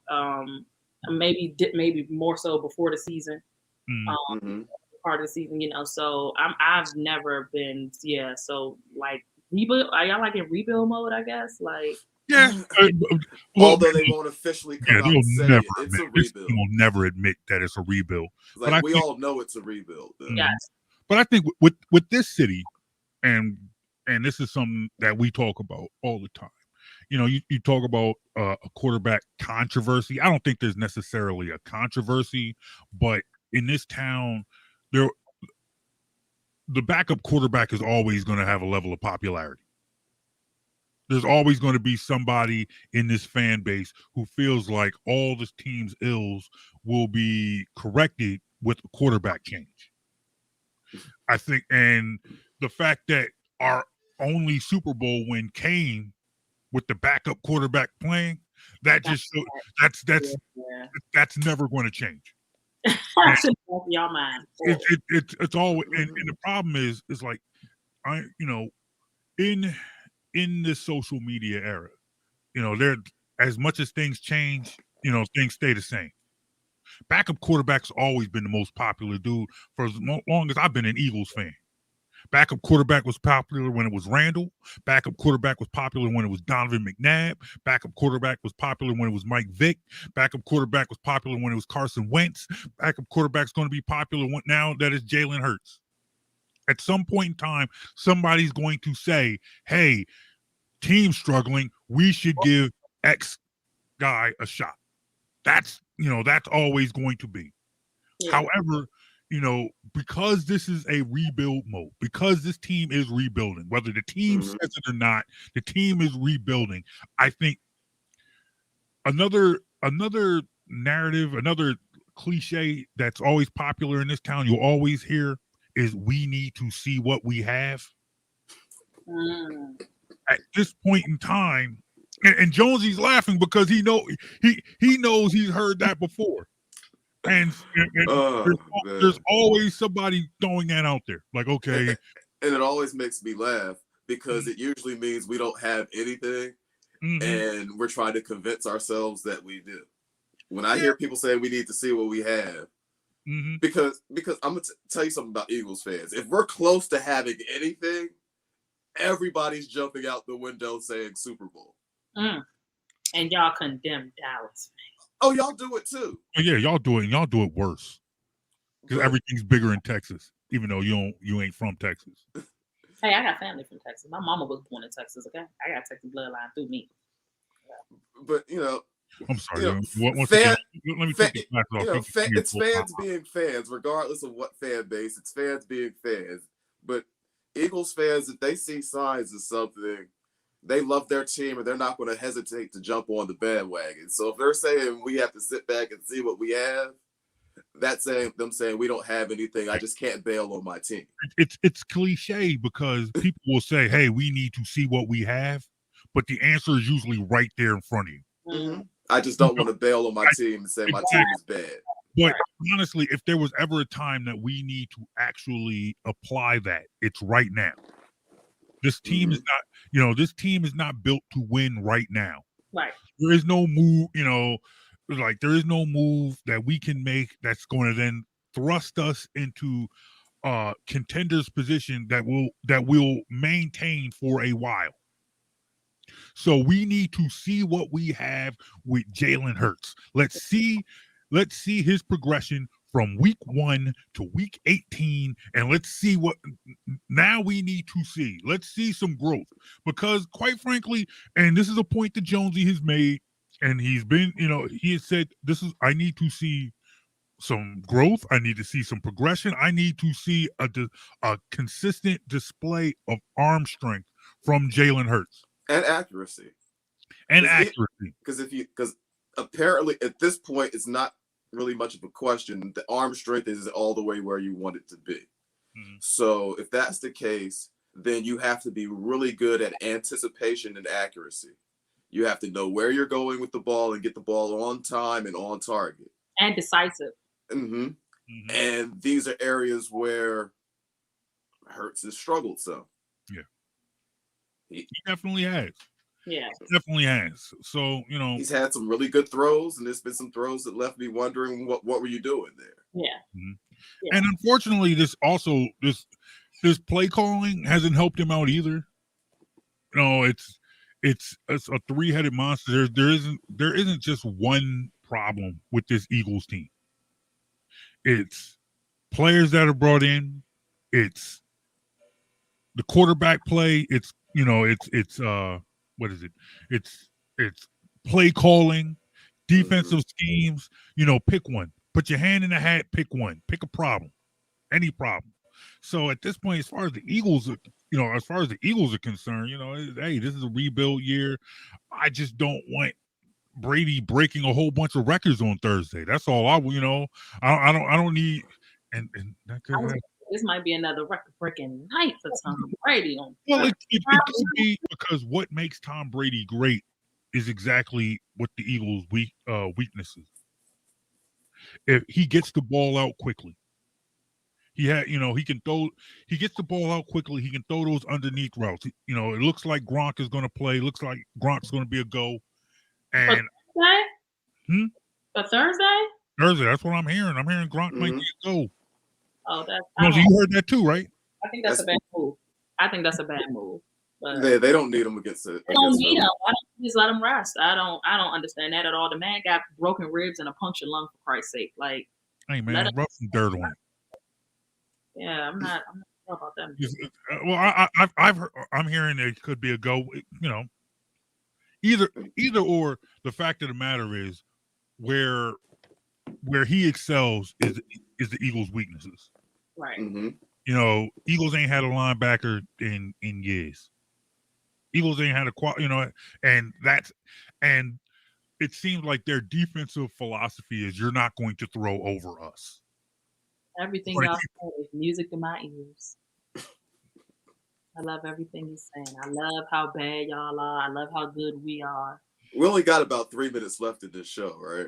Maybe more so before the season. Part of the season, so I've never been, so like rebuild, are y'all like in rebuild mode, I guess? Like, yeah. Although they won't officially come out and say it's a rebuild. They will never admit that it's a rebuild. Like, but we all know it's a rebuild. Yes. But I think with this city, and this is something that we talk about all the time. You talk about a quarterback controversy. I don't think there's necessarily a controversy, but in this town, the backup quarterback is always going to have a level of popularity. There's always going to be somebody in this fan base who feels like all this team's ills will be corrected with a quarterback change. I think, and the fact that our only Super Bowl win came with the backup quarterback playing, that just that's never going to change. Y'all mind. It's always, and the problem is like, in this social media era, there, as much as things change, things stay the same. Backup quarterback's always been the most popular dude for as long as I've been an Eagles fan. Backup quarterback was popular when it was Randall. Backup quarterback was popular when it was Donovan McNabb. Backup quarterback was popular when it was Mike Vick. Backup quarterback was popular when it was Carson Wentz. Backup quarterback's going to be popular now that it's Jalen Hurts. At some point in time, somebody's going to say, hey, team struggling, we should give X guy a shot. That's always going to be. Yeah. However, because this is a rebuild mode, because this team is rebuilding, whether the team says it or not, the team is rebuilding. I think another narrative, another cliche that's always popular in this town, you'll always hear, is we need to see what we have. At this point in time, and Jonesy's laughing because he knows he's heard that before. And there's always somebody throwing that out there. Like, okay. And it always makes me laugh because it usually means we don't have anything and we're trying to convince ourselves that we do. When I hear people say we need to see what we have, because I'm going to tell you something about Eagles fans. If we're close to having anything, everybody's jumping out the window saying Super Bowl. And y'all condemn Dallas. Oh, y'all do it too. Oh, yeah, y'all do it. And y'all do it worse because everything's bigger in Texas, even though you ain't from Texas. Hey, I got family from Texas. My mama was born in Texas. Okay, I got Texas bloodline through me. But I'm sorry. It's fans being fans, regardless of what fan base. It's fans being fans. But Eagles fans, if they see signs of something, they love their team and they're not going to hesitate to jump on the bandwagon. So if they're saying we have to sit back and see what we have, that's them saying we don't have anything. I just can't bail on my team. It's cliche because people will say, hey, we need to see what we have. But the answer is usually right there in front of you. I just don't want to bail on my team and say my team is bad. But honestly, if there was ever a time that we need to actually apply that, it's right now. This team is not, this team is not built to win right now. Right. There is no move, there is no move that we can make that's going to then thrust us into contenders position that will maintain for a while. So we need to see what we have with Jalen Hurts. Let's see his progression from week 1 to week 18, and let's see what now we need to see. Let's see some growth because, quite frankly, and this is a point that Jonesy has made, and he's been, he has said, I need to see some growth. I need to see some progression. I need to see a consistent display of arm strength from Jalen Hurts and accuracy. Because apparently at this point it's not really much of a question. The arm strength is all the way where you want it to be. So if that's the case, then you have to be really good at anticipation and accuracy. You have to know where you're going with the ball and get the ball on time and on target. And decisive. And these are areas where Hurts has struggled some. Yeah. He definitely has. Yeah. Definitely has. So, he's had some really good throws, and there's been some throws that left me wondering what were you doing there? Yeah. Yeah. And unfortunately, this play calling hasn't helped him out either. It's a three-headed monster. There isn't just one problem with this Eagles team. It's players that are brought in, it's the quarterback play, it's what is it? It's play calling, defensive schemes. Pick one. Put your hand in the hat. Pick one. Pick a problem. Any problem. So at this point, as far as the Eagles, as far as the Eagles are concerned, hey, this is a rebuild year. I just don't want Brady breaking a whole bunch of records on Thursday. That's all I don't need. And that could happen. This might be another record-breaking night for Tom Brady. Well, it could be, because what makes Tom Brady great is exactly what the Eagles' weaknesses. If he gets the ball out quickly, he can throw. He gets the ball out quickly. He can throw those underneath routes. It looks like Gronk is going to play. Looks like Gronk's going to be a go. And for Thursday? Thursday, that's what I'm hearing. I'm hearing Gronk might be a go. Oh, you heard that too, right? I think that's a bad move. But they don't need him against it. They don't need him. Why don't you just let him rest? I don't understand that at all. The man got broken ribs and a punctured lung, for Christ's sake. Like, hey man, rub some dirt on it. Yeah, I'm not sure about that. Well, I'm hearing it could be a go. Either or. The fact of the matter is, where he excels is the Eagles' weaknesses. Right. Mm-hmm. Eagles ain't had a linebacker in years. Eagles ain't had and it seems like their defensive philosophy is you're not going to throw over us. Everything y'all say is music to my ears. I love everything you're saying. I love how bad y'all are. I love how good we are. We only got about 3 minutes left in this show, right?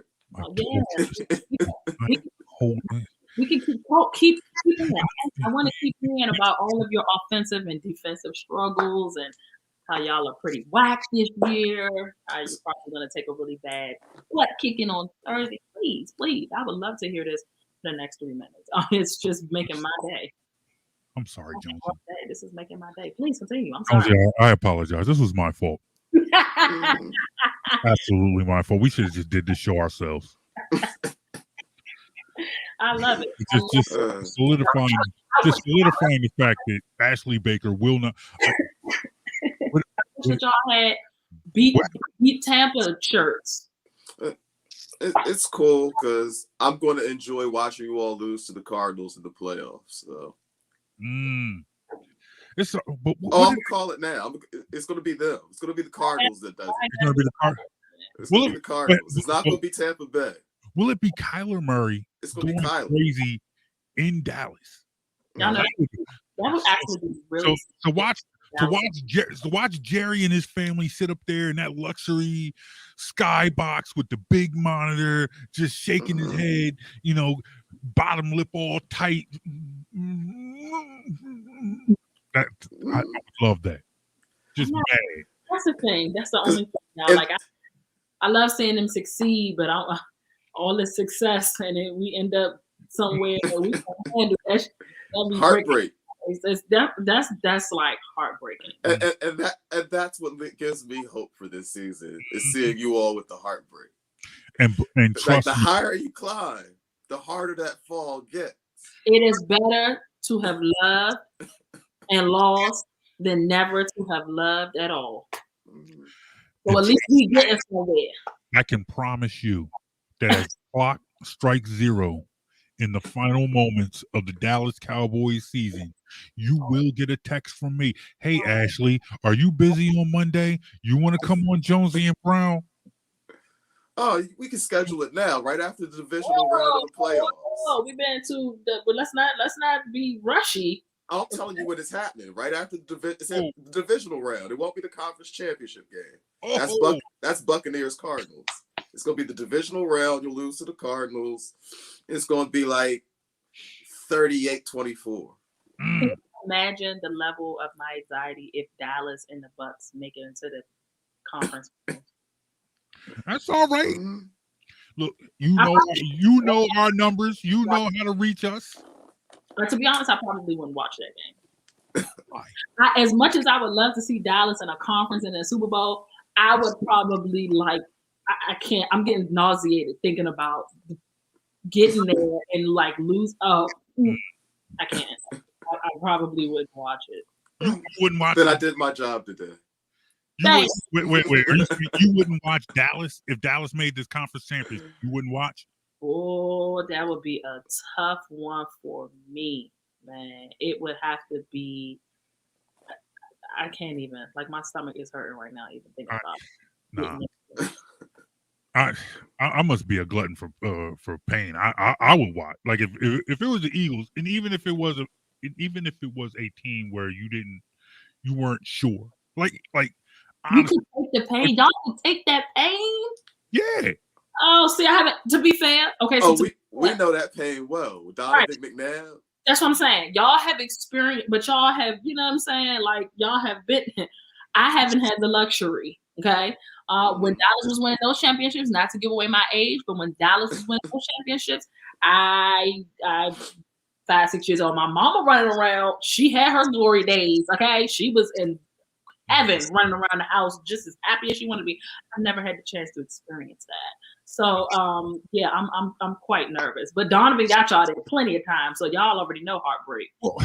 We can keep that. I want to keep hearing about all of your offensive and defensive struggles and how y'all are pretty whack this year. How you're probably going to take a really bad butt kicking on Thursday. Please. I would love to hear this for the next 3 minutes. It's just making my day. I'm sorry, Jonesy. This is making my day. Please continue. I'm sorry. Jonesy, I apologize. This was my fault. Absolutely my fault. We should have just did this show ourselves. I love it. Just solidifying the fact that Ashley Baker will not. That y'all had beat Tampa shirts. It's cool because I'm going to enjoy watching you all lose to the Cardinals in the playoffs. So. I'm gonna call it now. It's gonna be them. It's gonna be the Cardinals that does it. It's gonna be the Cardinals. It's gonna be the Cardinals. It's not gonna be Tampa Bay. Will it be Kyler Murray? It's gonna be Kyler crazy in Dallas. That would actually be really. To watch Jerry and his family sit up there in that luxury skybox with the big monitor, just shaking his head, bottom lip all tight. I would love that. Just mad. That's the thing. That's the only thing. Now, like I love seeing them succeed, but all this success and then we end up somewhere where we can't handle that. Heartbreak. That's like heartbreaking. And that's what gives me hope for this season is seeing you all with the heartbreak. And trust like the higher you climb, the harder that fall gets. It is better to have loved and lost than never to have loved at all. So at least we get somewhere. I can promise you that as the clock strikes zero in the final moments of the Dallas Cowboys season, you will get a text from me. Hey, Ashley, are you busy on Monday? You want to come on Jonesy and Brown? Oh, we can schedule it now, right after the divisional round of the playoffs. We've been to but let's not be rushy. I'll tell you when it's happening. Right after the divisional round. It won't be the conference championship game. That's Buccaneers Cardinals. It's gonna be the divisional round. You'll lose to the Cardinals. It's gonna be like 38-24. Imagine the level of my anxiety if Dallas and the Bucs make it into the conference. That's all right. Look, you know our numbers. You know how to reach us. But to be honest, I probably wouldn't watch that game. As much as I would love to see Dallas in a conference and a Super Bowl, I would probably I can't. I'm getting nauseated thinking about getting there and lose. Oh, I can't. I probably wouldn't watch it. You wouldn't watch it. Then I did my job today. Wait. You wouldn't watch Dallas if Dallas made this conference championship? You wouldn't watch? Oh, that would be a tough one for me. Man, it would have to be. I can't even. Like my stomach is hurting right now, even thinking about Nah, it. I must be a glutton for pain. I would watch. Like if it was the Eagles, and even if it was a team where you weren't sure. Like You honestly, can take the pain. Y'all can take that pain. yeah. Oh, see, I haven't. To be fair, okay. So we know that pain well. right. Donovan McNabb. That's what I'm saying. Y'all have experience, but y'all have, you know what I'm saying? Like y'all have been. I haven't had the luxury. Okay. When Dallas was winning those championships, not to give away my age, but when Dallas was winning those championships, I 5-6 years old. My mama running around. She had her glory days. Okay, she was in heaven, running around the house just as happy as she wanted to be. I've never had the chance to experience that. So yeah, I'm quite nervous. But Donovan got y'all there plenty of times, so y'all already know heartbreak. Well,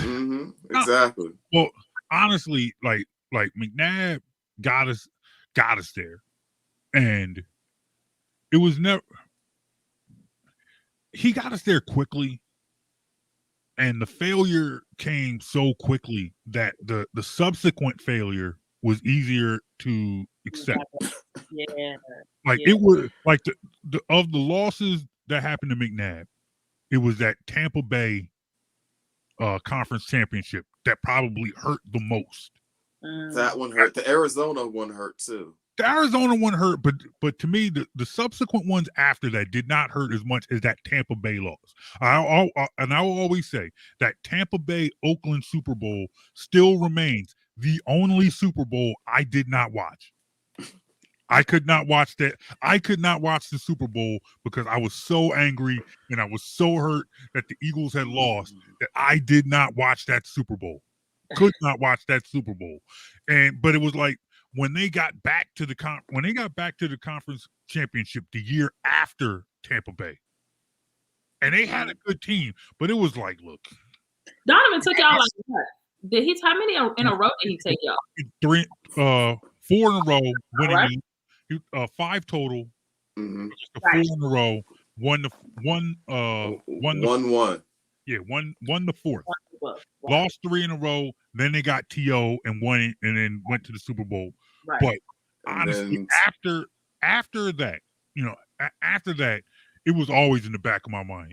exactly. Well, honestly, like McNabb got us there, and it was never. He got us there quickly, and the failure came so quickly that the subsequent failure was easier to accept. Yeah. Like it was like the of the losses that happened to McNabb, it was that Tampa Bay conference championship that probably hurt the most. That one hurt. The Arizona one hurt too. The Arizona one hurt, but to me, the subsequent ones after that did not hurt as much as that Tampa Bay loss. I will always say that Tampa Bay Oakland Super Bowl still remains the only Super Bowl I did not watch. I could not watch that. I could not watch the Super Bowl because I was so angry and I was so hurt that the Eagles had lost that I did not watch that Super Bowl. Could not watch that Super Bowl. But it was like when they got back to the conference championship the year after Tampa Bay. And they had a good team, but it was like, look. Donovan took y'all like what? Did he how many in a row did he take y'all? 4 in a row winning. Right. 5 total. Just 4 in a row. Won the 4th. Lost 3 in a row. Then they got TO and won it, and then went to the Super Bowl. Right. But honestly, after that, after that, it was always in the back of my mind.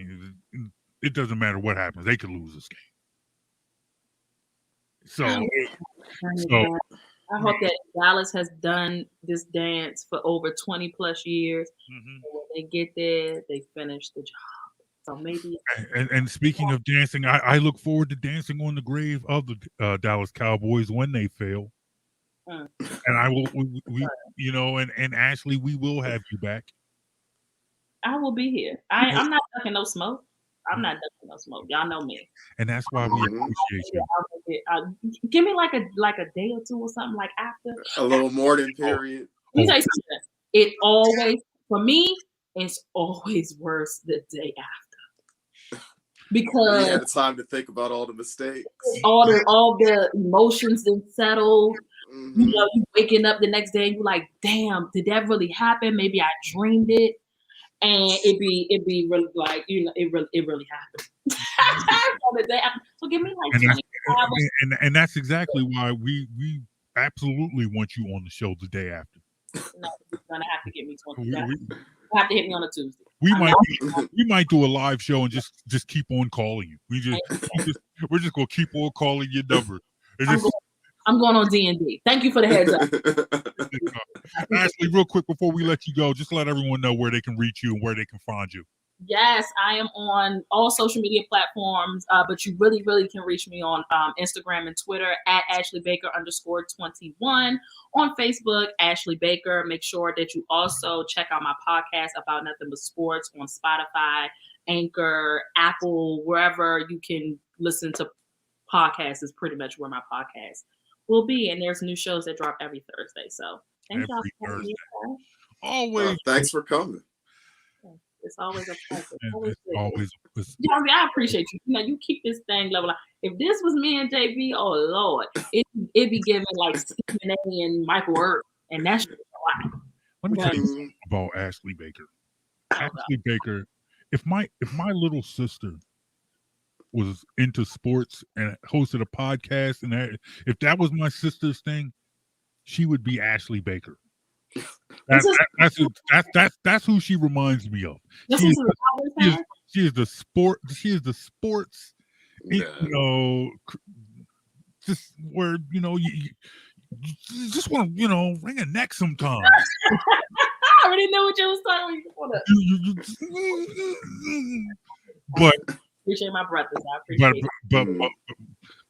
It doesn't matter what happens; they could lose this game. So I hope that Dallas has done this dance for over 20 plus years. Mm-hmm. When they get there, they finish the job. So maybe. And speaking of dancing, I look forward to dancing on the grave of the Dallas Cowboys when they fail. And I will, and Ashley, we will have you back. I will be here. I'm not ducking no smoke. I'm not ducking no smoke. Y'all know me. And that's why we appreciate you. Give me like a day or two or something like after. A little mourning period. Let me tell you something. It always, for me, it's always worse the day after. Because you had time to think about all the mistakes. All the emotions that settled. Mm-hmm. You waking up the next day and you're like, damn, did that really happen? Maybe I dreamed it. And it'd be really like, it really happened. So give me like 24 hours. And that's exactly why we absolutely want you on the show the day after. No, you're gonna have to get me 20. You have to hit me on a Tuesday. We might do a live show and just keep on calling you. We're just gonna keep on calling your number. I'm going on D&D. Thank you for the heads up. Ashley, real quick before we let you go, just let everyone know where they can reach you and where they can find you. Yes, I am on all social media platforms, but you really, really can reach me on Instagram and Twitter at @AshleyBaker_21. On Facebook, Ashley Baker. Make sure that you also check out my podcast About Nothing But Sports on Spotify, Anchor, Apple, wherever you can listen to podcasts is pretty much where my podcast will be. And there's new shows that drop every Thursday. So thank y'all for having me. Always. Thanks for coming. It's always a pleasure. I appreciate you. You keep this thing level. If this was me and JB, oh Lord, it'd be giving like Stephen A. and Michael Irvin, and that's just a lot. Let me tell you something about Ashley Baker. Ashley Baker, if my little sister was into sports and hosted a podcast, and if that was my sister's thing, she would be Ashley Baker. That's who she reminds me of. She is the sports. Yeah. You know, just where you just want to wring a neck sometimes. I already know what you was talking about. But appreciate my brothers. I appreciate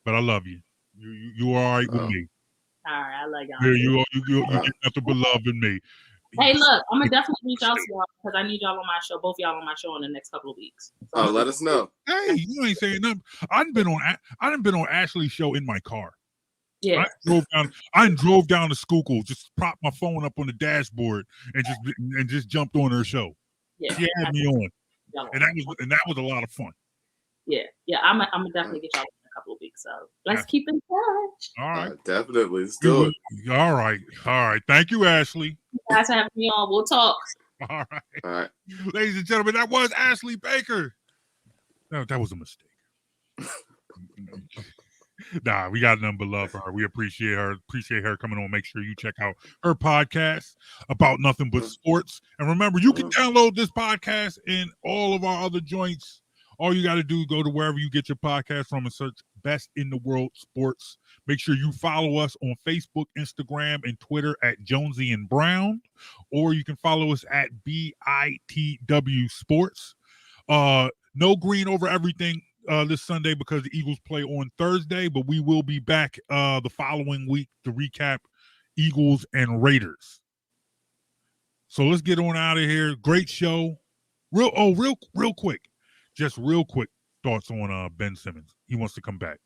but I love you. You all right with me? All right, I like y'all. Yeah, you get nothing but love in me. Hey, look, I'm gonna definitely reach out to y'all because I need y'all on my show, both y'all on my show in the next couple of weeks. So let us know. Hey, you ain't saying nothing. I done been on Ashley's show in my car. Yeah, I drove down to Schuylkill, just propped my phone up on the dashboard and just jumped on her show. Yeah, she had me on, and that was a lot of fun. Yeah, I'm gonna definitely get y'all in a couple of weeks. So let's keep in touch. All right, definitely. Let's do it. All right. Thank you, Ashley. You guys for having me on. We'll talk. All right. Ladies and gentlemen, that was Ashley Baker. No, that was a mistake. Nah, we got nothing but love for her. We appreciate her coming on. Make sure you check out her podcast about nothing but sports. And remember, you can download this podcast and all of our other joints. All you got to do is go to wherever you get your podcast from and search Best in the World Sports. Make sure you follow us on Facebook, Instagram, and Twitter at Jonesy and Brown, or you can follow us at BITW Sports. No green over everything this Sunday because the Eagles play on Thursday, but we will be back the following week to recap Eagles and Raiders. So let's get on out of here. Great show. Real quick. Just real quick thoughts on Ben Simmons. He wants to come back.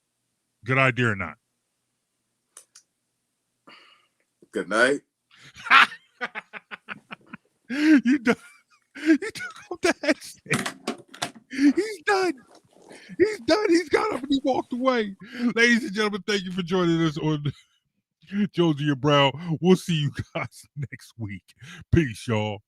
Good idea or not? Good night. You took off the headset. He's done. He's got up and he walked away. Ladies and gentlemen, thank you for joining us on Jonesy and Brown. We'll see you guys next week. Peace, y'all.